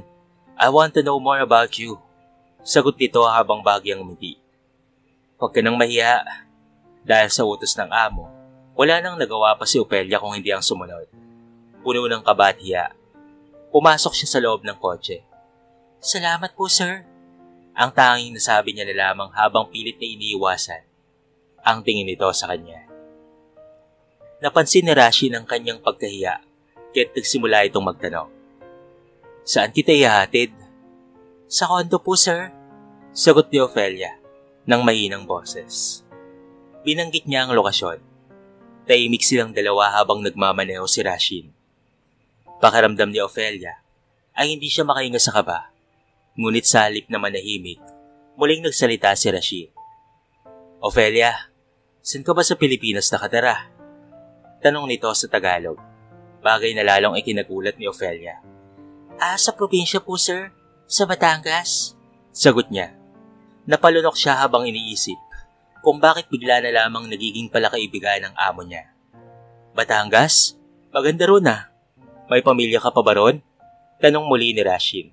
I want to know more about you. Sagot nito habang bahagyang umiti. Huwag ka nang mahiya. Dahil sa utos ng amo, wala nang nagawa pa si Ofelia kung hindi ang sumunod. Puno ng kaba at hiya. Pumasok siya sa loob ng kotse. Salamat po, sir. Ang tanging nasabi niya na lamang habang pilit na iniiwasan ang tingin nito sa kanya. Napansin ni Rashi ng kanyang pagkahiya kaya't nagsimula itong magtanong. Saan kita ihahatid? Sa kondo po, sir. Sagot ni Ofelia ng mahinang boses. Binanggit niya ang lokasyon. Tahimik silang dalawa habang nagmamaneho si Rashid. Pakiramdam ni Ofelia ay hindi siya makahinga sa kaba. Ngunit sa halip na manahimik, muling nagsalita si Rashid. Ofelia, saan ka ba sa Pilipinas nakatira? Tanong nito sa Tagalog. Bagay na lalong ikinagulat ni Ofelia. Sa probinsya po, sir. Sa Batangas. Sagot niya. Napalunok siya habang iniisip kung bakit bigla na lamang nagiging palakaibigan ng amo niya. Batangas? Maganda ron ah. May pamilya ka pa ba ron? Tanong muli ni Rashid.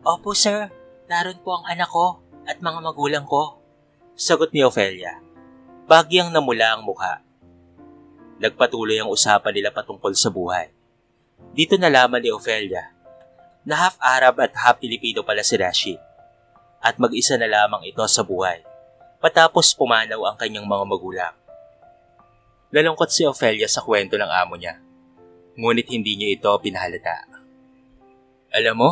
Opo, sir. Naroon po ang anak ko at mga magulang ko. Sagot ni Ofelia. Bagyang namula ang mukha. Nagpatuloy ang usapan nila patungkol sa buhay. Dito nalaman ni Ofelia na half Arab at half Pilipino pala si Rashid at mag-isa na lamang ito sa buhay matapos pumanaw ang kanyang mga magulang. Nalungkot si Ofelia sa kwento ng amo niya, ngunit hindi niya ito pinahalata. Alam mo,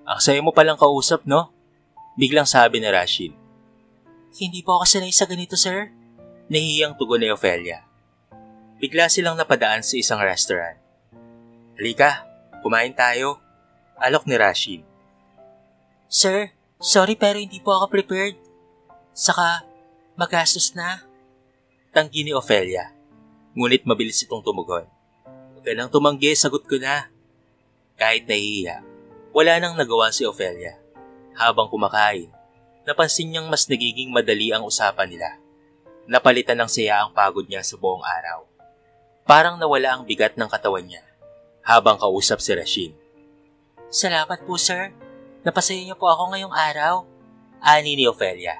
ang sayo mo palang kausap, no? Biglang sabi ni Rashid. Hindi po ako sanay sa ganito, sir. Nahihiyang tugon ni Ofelia. Bigla silang napadaan sa isang restaurant. Halika, kumain tayo. Alok ni Rashid. Sir, sorry pero hindi po ako prepared. Saka, magastos na. Tanggi ni Ofelia. Ngunit mabilis itong tumugon. Huwag ka nang tumanggi, sagot ko na. Kahit nahihiya, wala nang nagawa si Ofelia. Habang kumakain, napansin niyang mas nagiging madali ang usapan nila. Napalitan ng saya ang pagod niya sa buong araw. Parang nawala ang bigat ng katawan niya habang kausap si Rashid. Salamat po, sir. Napasaya niyo po ako ngayong araw. Ani ni Ofelia.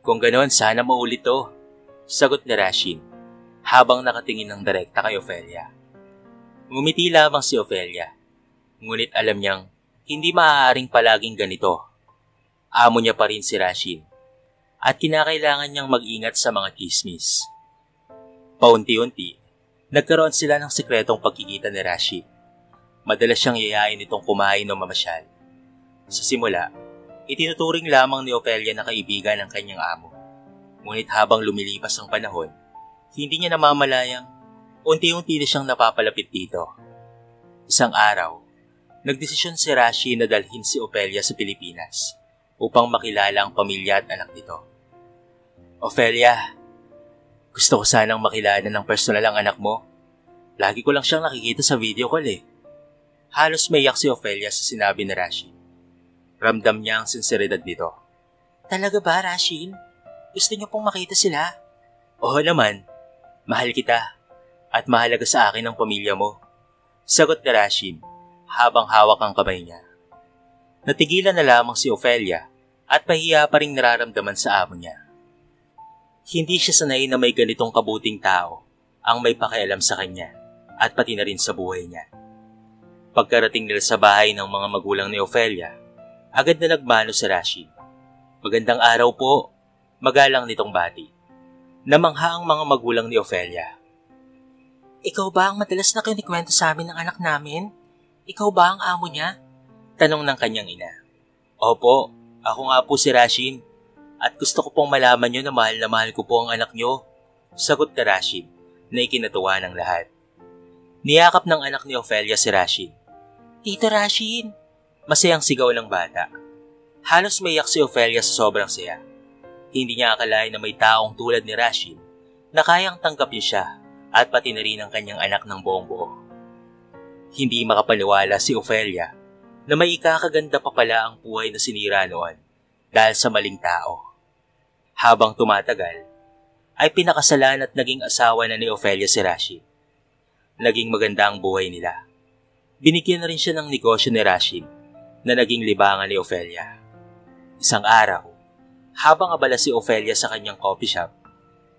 Kung ganoon, sana maulit to. Sagot ni Rashid habang nakatingin ng direkta kay Ofelia. Ngumiti lamang si Ofelia. Ngunit alam niyang hindi maaaring palaging ganito. Amo niya pa rin si Rashid at kinakailangan niyang mag-ingat sa mga chismis. Paunti-unti, nagkaroon sila ng sikretong pagkikita ni Rashid. Madalas siyang yayain itong kumain o mamasyal. Sa simula, itinuturing lamang ni Ofelia na kaibigan ng kanyang amo. Ngunit habang lumilipas ang panahon, hindi niya namamalayang unti-unti na siyang napapalapit dito. Isang araw, nagdesisyon si Rashid na dalhin si Ofelia sa Pilipinas upang makilala ang pamilya at anak nito. Ofelia, gusto ko sanang makilala ng personal ang anak mo. Lagi ko lang siyang nakikita sa video call eh. Halos maiyak si Ofelia sa sinabi ni Rashid. Ramdam niya ang sinseridad nito. Talaga ba, Rashid? Gusto niyo pong makita sila? Oo naman. Mahal kita at mahalaga sa akin ang pamilya mo. Sagot ni Rashid habang hawak ang kamay niya. Natigilan na lamang si Ofelia at mahiya pa ring nararamdaman sa amo niya. Hindi siya sanay na may ganitong kabuting tao ang may pakialam sa kanya at pati na rin sa buhay niya. Pagkarating nila sa bahay ng mga magulang ni Ofelia, agad na nagmano si Rashid. Magandang araw po, magalang nitong bati. Namangha ang mga magulang ni Ofelia. Ikaw ba ang madalas na kinikwento sa amin ng anak namin? Ikaw ba ang amo niya? Tanong ng kanyang ina. Opo, ako nga po si Rashid at gusto ko pong malaman niyo na mahal ko po ang anak niyo. Sagot ni Rashid na ikinatuwa ng lahat. Niyakap ng anak ni Ofelia si Rashid. Tito Rashid! Masayang sigaw ng bata. Halos maiyak si Ofelia sa sobrang saya. Hindi niya akalain na may taong tulad ni Rashid na kayang tanggapin siya at pati na rin ang kanyang anak ng buong buo. Hindi makapaniwala si Ofelia na may ikakaganda pa pala ang buhay na sinira noon dahil sa maling tao. Habang tumatagal, ay pinakasalan at naging asawa na ni Ofelia si Rashid. Naging maganda ang buhay nila. Binigyan na rin siya ng negosyo ni Rashid na naging libangan ni Ofelia. Isang araw, habang abala si Ofelia sa kanyang coffee shop,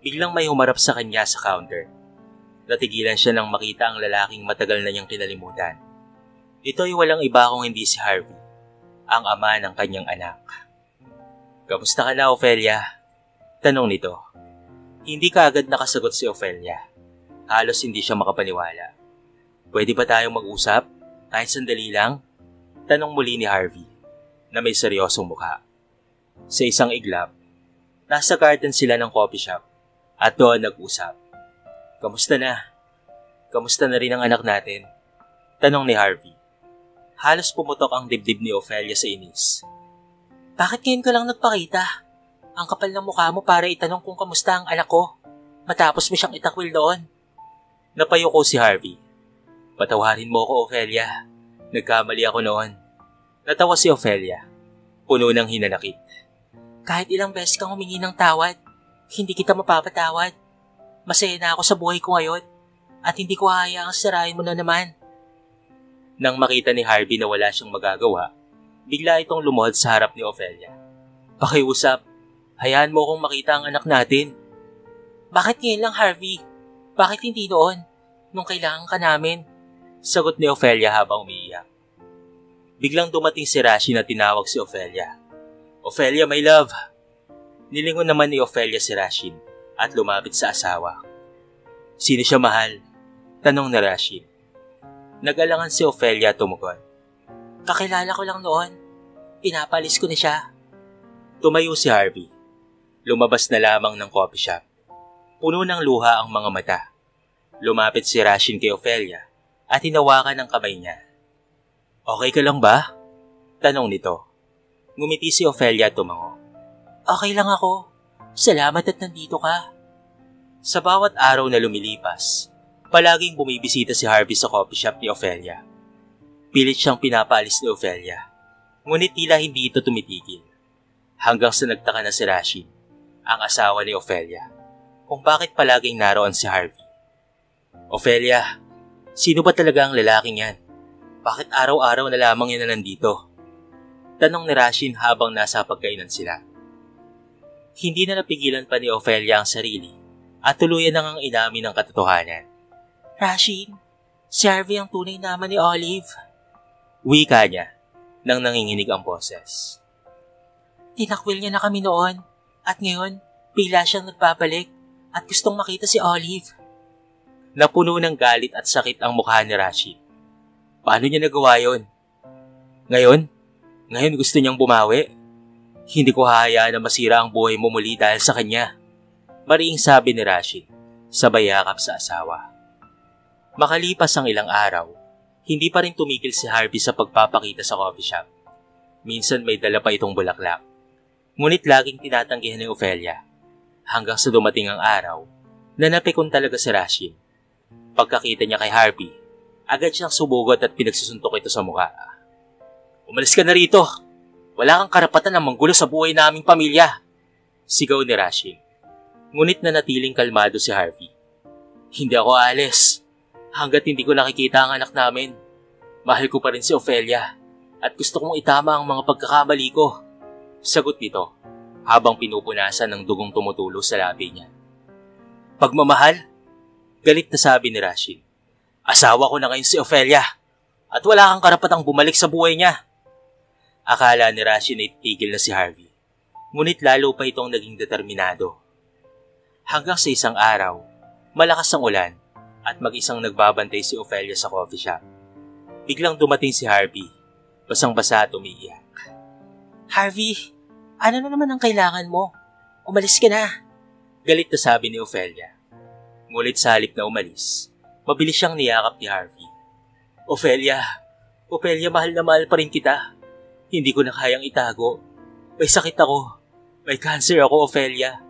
biglang may humarap sa kanya sa counter. Natigilan siya nang makita ang lalaking matagal na niyang kinalimutan. Ito ay walang iba kung hindi si Harvey, ang ama ng kanyang anak. Kamusta ka na, Ofelia? Tanong nito. Hindi kaagad nakasagot si Ofelia. Halos hindi siya makapaniwala. Pwede ba tayong mag-usap? Kahit sandali lang? Tanong muli ni Harvey, na may seryosong mukha. Sa isang iglap, nasa garden sila ng coffee shop at doon nag-usap. Kamusta na? Kamusta na rin ang anak natin? Tanong ni Harvey. Halos pumutok ang dibdib ni Ofelia sa inis. Bakit ngayon ka lang nagpakita? Ang kapal ng mukha mo para itanong kung kamusta ang anak ko, matapos mo siyang itakwil doon. Napayuko si Harvey. Patawarin mo ko, Ofelia. Nagkamali ako noon. Natawa si Ofelia, puno ng hinanakit. Kahit ilang beses kang humingi ng tawad, hindi kita mapapatawad. Masaya na ako sa buhay ko ngayon at hindi ko hahayaang sirain mo na naman. Nang makita ni Harvey na wala siyang magagawa, bigla itong lumuhod sa harap ni Ofelia. Pakiusap, hayaan mo akong makita ang anak natin. Bakit ngayon lang, Harvey? Bakit hindi noon, nung kailangan ka namin? Sagot ni Ofelia habang umiiyak. Biglang dumating si Rashi na tinawag si Ofelia. Ofelia, my love. Nilingon naman ni Ofelia si Rashid at lumapit sa asawa. Sino siya, mahal? Tanong ni Rashid. Nag-alangan si Ofelia at tumugon. Kakilala ko lang noon. Pinapalis ko na siya. Tumayo si Harvey. Lumabas na lamang ng coffee shop. Puno ng luha ang mga mata. Lumapit si Rashid kay Ofelia at hinawakan ang kamay niya. Okay ka lang ba? Tanong nito. Ngumiti si Ofelia at tumango. Okay lang ako. Salamat at nandito ka. Sa bawat araw na lumilipas, palaging bumibisita si Harvey sa coffee shop ni Ofelia. Pilit siyang pinapaalis ni Ofelia, ngunit tila hindi ito tumitigil. Hanggang sa nagtaka na si Rashid, ang asawa ni Ofelia, kung bakit palaging naroon si Harvey. Ofelia, sino ba talaga ang lalaking yan? Bakit araw-araw na lamang yan na nandito? Tanong ni Rashid habang nasa pagkainan sila. Hindi na napigilan pa ni Ofelia ang sarili at tuluyan nang ang inamin ng katotohanan. Rashid, Si Harvey ang tunay na ama ni Olive. Wika niya nang nanginginig ang boses. Tinakwil niya na kami noon at ngayon bigla siyang nagpapalik at gustong makita si Olive. Napuno ng galit at sakit ang mukha ni Rashid. Paano niya nagawa yon? Ngayon gusto niyang bumawi. Hindi ko hahayaan na masira ang buhay mo muli dahil sa kanya. Mariing sabi ni Rashid, sabay yakap sa asawa. Makalipas ang ilang araw, hindi pa rin tumigil si Harvey sa pagpapakita sa coffee shop. Minsan may dala pa itong bulaklak. Ngunit laging tinatanggihan ni Ofelia. Hanggang sa dumating ang araw, na napikon talaga si Rashid. Pagkakita niya kay Harvey, agad siyang subugot at pinagsusuntok ito sa mukha. Umalis ka na rito! Wala kang karapatan na manggulo sa buhay naming pamilya! Sigaw ni Rashid. Ngunit nanatiling kalmado si Harvey. Hindi ako aalis. Hanggat hindi ko nakikita ang anak namin. Mahal ko pa rin si Ofelia at gusto kong itama ang mga pagkakamali ko. Sagot nito habang pinupunasan ng dugong tumutulo sa labi niya. Pagmamahal? Galit na sabi ni Rashid. Asawa ko na ngayon si Ofelia at wala kang karapatang bumalik sa buhay niya. Akala ni Rashid na itigil na si Harvey. Ngunit lalo pa itong naging determinado. Hanggang sa isang araw, malakas ang ulan at mag-isang nagbabantay si Ofelia sa coffee shop. Biglang dumating si Harvey, basang-basa at umiiyak. Harvey, ano na naman ang kailangan mo? Umalis ka na. Galit na sabi ni Ofelia. Ngunit sa halip na umalis, mabilis siyang niyakap ni Harvey. Ofelia, mahal na mahal pa rin kita. Hindi ko na kayang itago. May sakit ako. May cancer ako, Ofelia.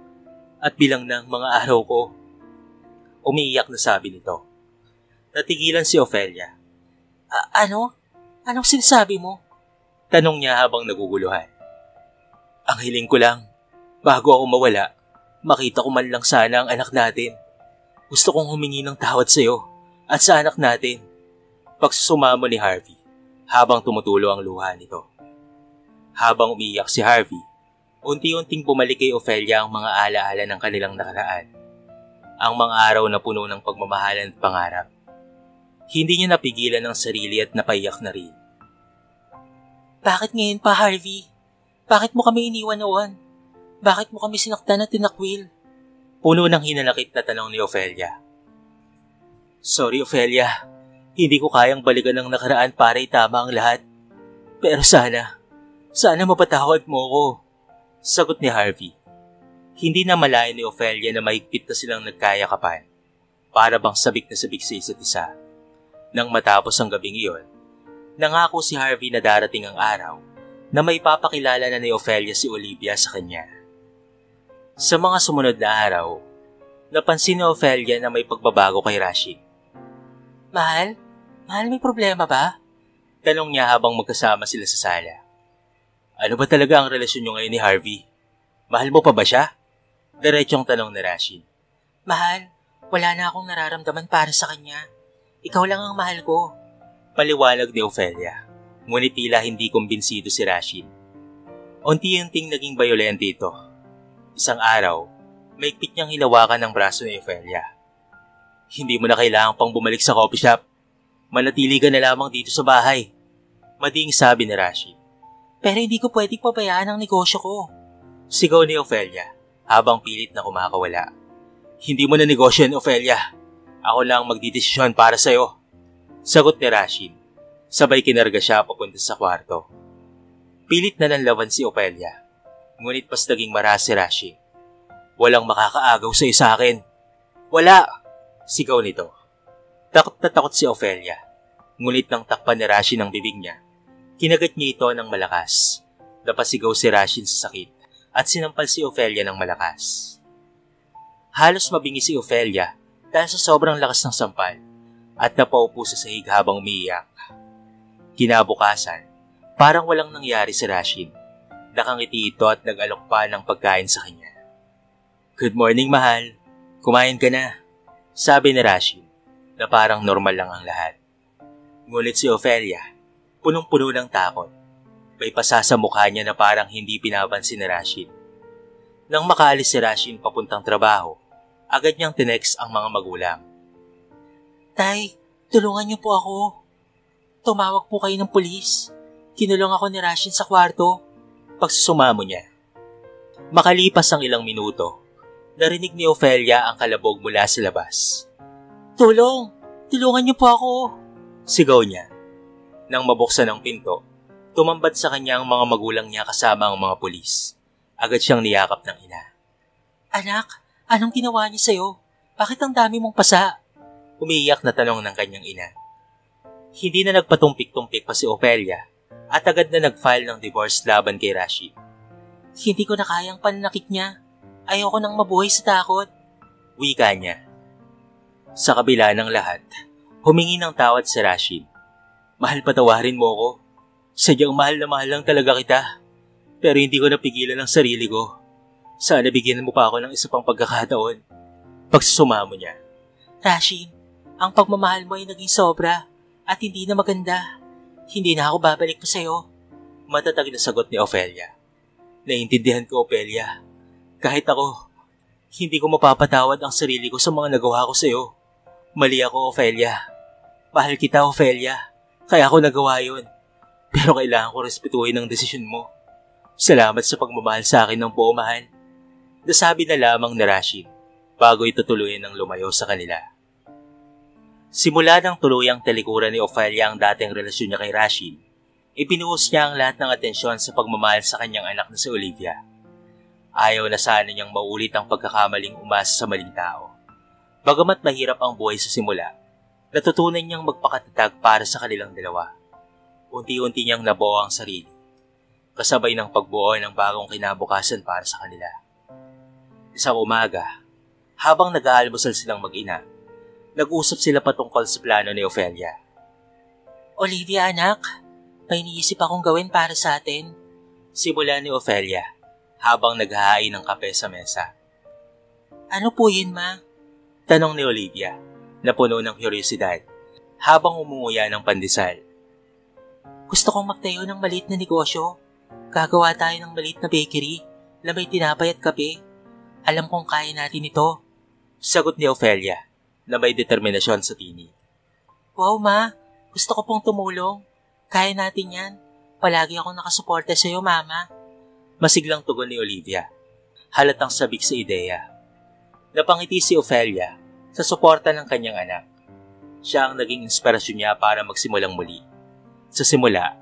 At bilang ng mga araw ko. Umiiyak na sabi nito. Natigilan si Ofelia. Ano? Anong sinasabi mo? Tanong niya habang naguguluhan. Ang hiling ko lang, bago ako mawala, makita ko man lang sana ang anak natin. Gusto kong humingi ng tawad sa iyo at sa anak natin. Pagsusumamo ni Harvey habang tumutulo ang luha nito. Habang umiiyak si Harvey, unti-unting bumalik kay Ofelia ang mga alaala ng kanilang nakaraan. Ang mga araw na puno ng pagmamahalan at pangarap. Hindi niya napigilan ang sarili at napaiyak na rin. Bakit ngayon pa, Harvey? Bakit mo kami iniwan noon? Bakit mo kami sinaktan at tinakwil? Puno ng hinanakit na tanong ni Ofelia. Sorry, Ofelia. Hindi ko kayang balikan ang nakaraan para itama ang lahat. Pero sana mapatawad mo ko. Sagot ni Harvey. Hindi na malayo ni Ofelia na mahigpit na silang nagkayakapan. Para bang sabik na sabik sa isa't isa. Nang matapos ang gabing iyon, nangako si Harvey na darating ang araw na may papakilala na ni Ofelia si Olivia sa kanya. Sa mga sumunod na araw, napansin ni Ofelia na may pagbabago kay Rashid. Mahal, may problema ba? Tanong niya habang magkasama sila sa sala. Ano ba talaga ang relasyon niyo ngayon ni Harvey? Mahal mo pa ba siya? Diretsong tanong ni Rashid. Mahal, wala na akong nararamdaman para sa kanya. Ikaw lang ang mahal ko. Paliwanag ni Ofelia. Ngunit tila hindi kumbinsido si Rashid. Unti-unting naging bayolente ito. Isang araw, maigpit niyang hinawakan ng braso ni Ofelia. Hindi mo na kailangang pang bumalik sa coffee shop. Manatili ka na lamang dito sa bahay. Mading sabi ni Rashid. Pero hindi ko pwedeng pabayaan ang negosyo ko. Sigaw ni Ofelia habang pilit na kumakawala. Hindi mo na negosyo yan, Ofelia. Ako lang magdidesisyon para sa'yo. Sagot ni Rashid. Sabay kinarga siya papunta sa kwarto. Pilit na nanlawan si Ofelia. Ngunit pas naging maras si Rashid. Walang makakaagaw sa akin. Wala! Sigaw nito. Takot na takot si Ofelia. Ngunit nang takpan ni Rashid ang bibig niya, kinagat niya ito ng malakas. Napasigaw si Rashid sa sakit at sinampal si Ofelia ng malakas. Halos mabingi si Ofelia dahil sa sobrang lakas ng sampal at napaupo sa sahig habang umiiyak. Kinabukasan, parang walang nangyari si Rashid. Nakangiti ito at nag-alok pa ng pagkain sa kanya. Good morning, mahal. Kumain ka na. Sabi ni Rashid na parang normal lang ang lahat. Ngunit si Ofelia, punong-puno ng takot. May pasa sa mukha niya na parang hindi pinapansin ni Rashid. Nang makaalis si Rashid papuntang trabaho, agad niyang tinext ang mga magulang. Tay, tulungan niyo po ako. Tumawag po kayo ng pulis. Kinulong ako ni Rashid sa kwarto. Pagsusumamo niya. Makalipas ang ilang minuto, narinig ni Ophelia ang kalabog mula sa labas. Tulong! Tulungan niyo po ako! Sigaw niya. Nang mabuksan ang pinto, tumambad sa kanya ang mga magulang niya kasama ang mga pulis. Agad siyang niyakap ng ina. Anak, anong ginawa niya sa'yo? Bakit ang dami mong pasa? Umiiyak na tanong ng kanyang ina. Hindi na nagpatumpik-tumpik pa si Ophelia at agad na nag-file ng divorce laban kay Rashid. Hindi ko na kayang pananakit niya. Ayoko nang mabuhay sa takot. Wika niya. Sa kabila ng lahat, humingi ng tawad si Rashid. Mahal, patawarin mo ako. Sadyang mahal na mahal lang talaga kita. Pero hindi ko napigilan ang sarili ko. Sana bigyan mo pa ako ng isa pang pagkakataon. Pagsusumamo niya. Rashid, ang pagmamahal mo ay naging sobra at hindi na maganda. Hindi na ako babalik pa sa'yo. Matatag na sagot ni Ophelia. Naiintindihan ko, Ophelia. Kahit ako, hindi ko mapapatawad ang sarili ko sa mga nagawa ko sa'yo. Mali ako, Ophelia. Mahal kita, Ophelia. Kaya ako nagawa yun. Pero kailangan ko respetuhin ang desisyon mo. Salamat sa pagmamahal sa akin ng buo, mahal. Nasabi na lamang ni Rashid bago itutuloy ng lumayo sa kanila. Simula ng tuluyang talikuran ni Ophelia ang dating relasyon niya kay Rashid, ibinuhos niya ang lahat ng atensyon sa pagmamahal sa kanyang anak na si Olivia. Ayaw na sana niyang maulit ang pagkakamaling umasa sa maling tao. Bagamat mahirap ang buhay sa simula, natutunan niyang magpakatatag para sa kanilang dalawa. Unti-unti niyang nabuo ang sarili, kasabay ng pagbuo ng bagong kinabukasan para sa kanila. Isang umaga, habang nag-aalmusal silang mag-ina, nag-usap sila patungkol sa plano ni Ophelia. Olivia, anak, may iniisip akong gawin para sa atin. Simula ni Ophelia habang naghahain ng kape sa mesa. Ano po yun, ma? Tanong ni Olivia na puno ng kuryosidad habang umunguya ng pandesal. Gusto kong magtayo ng maliit na negosyo. Gagawa tayo ng maliit na bakery na may tinapay at kape. Alam kong kaya natin ito. Sagot ni Ophelia na may determinasyon sa tinig. Wow, ma. Gusto ko pong tumulong. Kaya natin yan. Palagi akong nakasuporta sa iyo, mama. Masiglang tugon ni Olivia. Halatang sabik sa ideya. Napangiti si Ophelia sa suporta ng kanyang anak. Siya ang naging inspirasyon niya para magsimulang muli. Sa simula,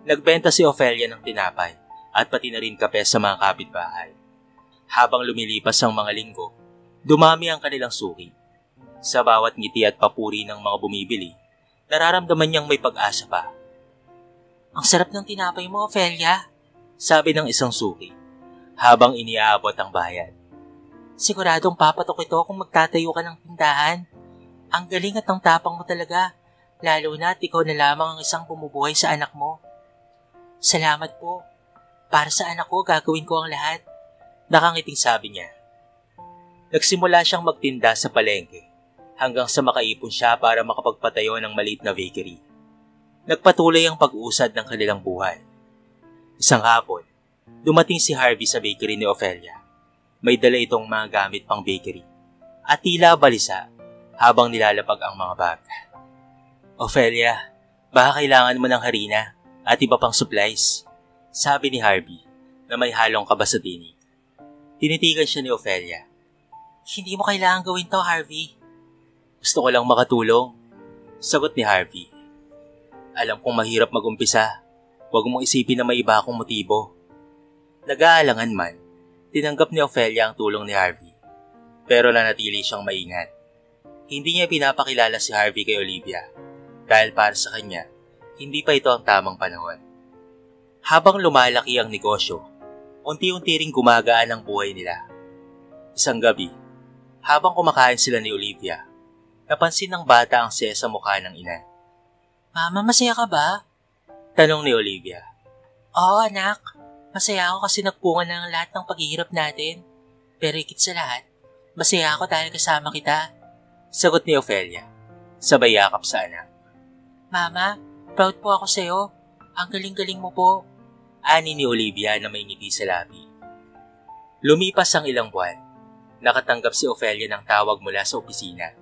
nagbenta si Ophelia ng tinapay at pati na rin kape sa mga kapitbahay. Habang lumilipas ang mga linggo, dumami ang kanilang suki. Sa bawat ngiti at papuri ng mga bumibili, nararamdaman niyang may pag-asa pa. Ang sarap ng tinapay mo, Ophelia, sabi ng isang suki, habang iniaabot ang bayad. Siguradong papatok ito kung magtatayo ka ng tindahan. Ang galing at ang tapang mo talaga, lalo na at ikaw na lamang ang isang bumubuhay sa anak mo. Salamat po. Para sa anak ko, gagawin ko ang lahat. Nakangiting sabi niya. Nagsimula siyang magtinda sa palengke hanggang sa makaipon siya para makapagpatayo ng maliit na bakery. Nagpatuloy ang pag-usad ng kanilang buhay. Isang hapon, dumating si Harvey sa bakery ni Ophelia. May dala itong mga gamit pang bakery at tila balisa habang nilalapag ang mga bag. Ophelia, baka kailangan mo ng harina at iba pang supplies, sabi ni Harvey na may halong kaba sa tinig. Tinitigan siya ni Ophelia. Hindi mo kailangan gawin to, Harvey. Gusto ko lang makatulong, sagot ni Harvey. Alam kong mahirap mag-umpisa. Huwag mong isipin na may iba akong motibo. Nag-aalangan man, tinanggap ni Ophelia ang tulong ni Harvey. Pero nanatili siyang maingat. Hindi niya pinapakilala si Harvey kay Olivia dahil para sa kanya, hindi pa ito ang tamang panahon. Habang lumalaki ang negosyo, unti-unti ring gumagaan ang buhay nila. Isang gabi, habang kumakain sila ni Olivia, napansin ng bata ang saya sa mukha ng ina. Mama, masaya ka ba? Tanong ni Olivia. Oo, anak. Masaya ako kasi nagpunga na ang lahat ng paghihirap natin. Pero higit sa lahat, masaya ako dahil kasama kita. Sagot ni Ophelia, sabay yakap sa anak. Mama, proud po ako sa iyo. Ang galing-galing mo po. Ani ni Olivia na may ngiti sa labi. Lumipas ang ilang buwan. Nakatanggap si Ophelia ng tawag mula sa opisina.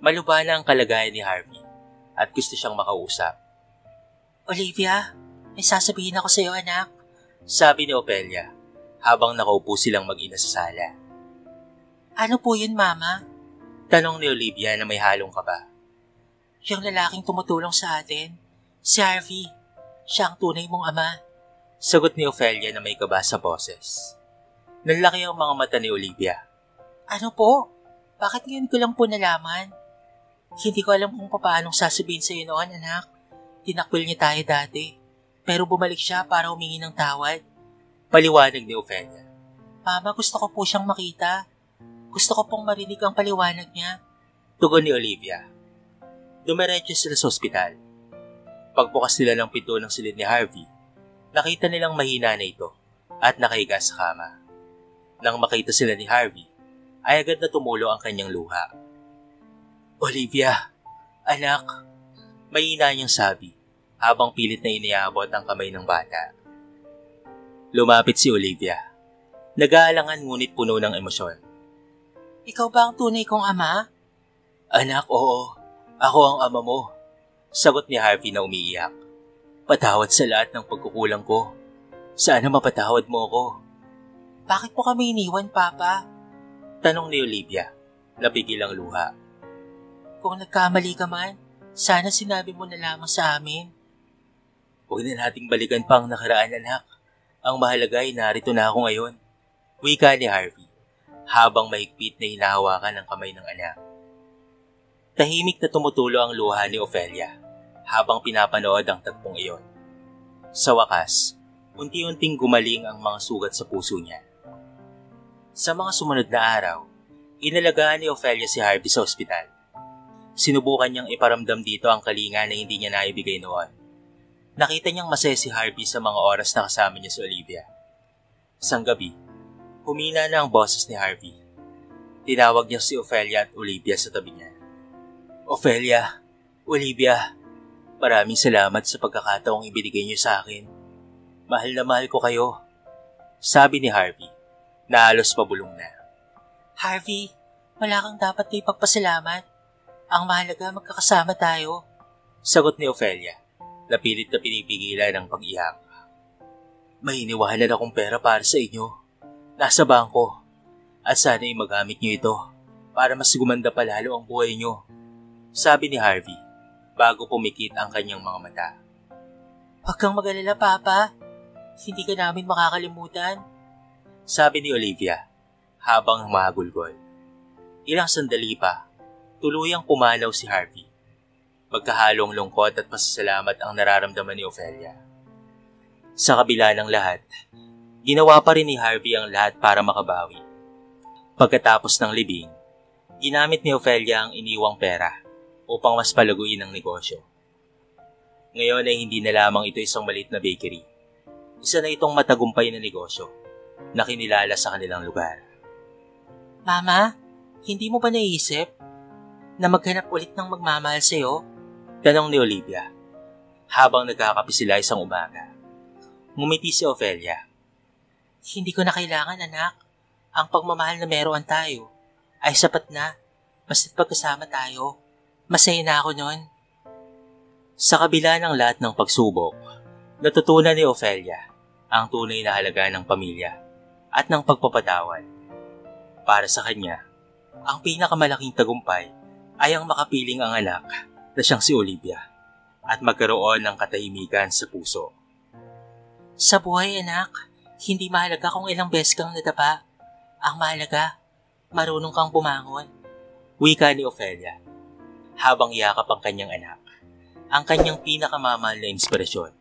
Malubha na ang kalagayan ni Harvey at gusto siyang makausap. Olivia, may sasabihin ako sa iyo, anak. Sabi ni Ofelia habang nakaupo silang mag-ina sa sala. Ano po yun, Mama? Tanong ni Olivia na may halong kaba. Yung lalaking tumutulong sa atin, si Harvey. Siya ang tunay mong ama. Sagot ni Ofelia na may kaba sa boses. Nanlaki ang mga mata ni Olivia. Ano po? Bakit ngayon ko lang po nalaman? Hindi ko alam kung paanong sasabihin sa iyo noon, anak. Tinakwil niya tayo dati, pero bumalik siya para humingi ng tawad. Paliwanag ni Ofelia. Mama, gusto ko po siyang makita. Gusto ko pong marinig ang paliwanag niya. Tugon ni Olivia. Dumiretso sila sa ospital. Pagbukas nila ng pinto ng silid ni Harvey, nakita nilang mahina na ito at nakahiga sa kama. Nang makita sila ni Harvey, ay agad na tumulo ang kanyang luha. Olivia, anak, mahina niyang sabi habang pilit na iniabot ang kamay ng bata. Lumapit si Olivia. Nag-aalangan ngunit puno ng emosyon. Ikaw ba ang tunay kong ama? Anak, oo. Ako ang ama mo. Sagot ni Harvey na umiiyak. Patawad sa lahat ng pagkukulang ko. Sana mapatawad mo ako. Bakit mo kami iniwan, Papa? Tanong ni Olivia. Napigil ang luha. Kung nagkamali ka man, sana sinabi mo na lamang sa amin. Huwag na nating balikan pa ang nakaraan, anak. Ang mahalaga ay narito na ako ngayon. Wika ni Harvey, habang mahigpit na hinahawakan ang kamay ng anak. Tahimik na tumutulo ang luha ni Ofelia, habang pinapanood ang tagpong iyon. Sa wakas, unti-unting gumaling ang mga sugat sa puso niya. Sa mga sumunod na araw, inalagaan ni Ofelia si Harvey sa ospital. Sinubukan niyang iparamdam dito ang kalinga na hindi niya naibigay noon. Nakita niyang masaya si Harvey sa mga oras na kasama niya si Olivia. Isang gabi, humina na ang boses ni Harvey. Tinawag niya si Ofelia at Olivia sa tabi niya. Ofelia, Olivia, maraming salamat sa pagkakataong ibinigay niyo sa akin. Mahal na mahal ko kayo. Sabi ni Harvey, na halos pabulong na. Harvey, wala kang dapat na ipagpasalamat. Ang mahalaga magkakasama tayo. Sagot ni Ofelia, na pilit na pinipigilan ng pag-iyak. May iniwanan akong pera para sa inyo. Nasa bangko. At sana'y magamit niyo ito para mas gumanda pa lalo ang buhay niyo. Sabi ni Harvey, bago pumikit ang kanyang mga mata. Huwag kang mag-alala, Papa. Hindi ka namin makakalimutan. Sabi ni Olivia, habang humahagulgol. Ilang sandali pa, tuluyang pumanaw si Harvey. Magkahalong lungkot at pasasalamat ang nararamdaman ni Ofelia. Sa kabila ng lahat, ginawa pa rin ni Harvey ang lahat para makabawi. Pagkatapos ng libing, ginamit ni Ofelia ang iniwang pera upang mas palaguin ang negosyo. Ngayon ay hindi na lamang ito isang maliit na bakery. Isa na itong matagumpay na negosyo na kinilala sa kanilang lugar. Mama, hindi mo ba naisip na maghanap ulit ng magmamahal sa'yo? Tanong ni Olivia, habang nagkakape sila isang umaga. Ngumiti si Ofelia. Hindi ko na kailangan, anak. Ang pagmamahal na meron tayo ay sapat na. Basta't pagkasama tayo. Masaya na ako nun. Sa kabila ng lahat ng pagsubok, natutunan ni Ofelia ang tunay na halaga ng pamilya at ng pagpapatawad. Para sa kanya, ang pinakamalaking tagumpay ay ang makapiling ang anak na siyang si Olivia at magkaroon ng katahimikan sa puso. Sa buhay, anak, hindi mahalaga kung ilang beses kang nadapa. Ang mahalaga, marunong kang bumangon. Wika ni Ofelia, habang yakap ang kanyang anak, ang kanyang pinakamamahal na inspirasyon.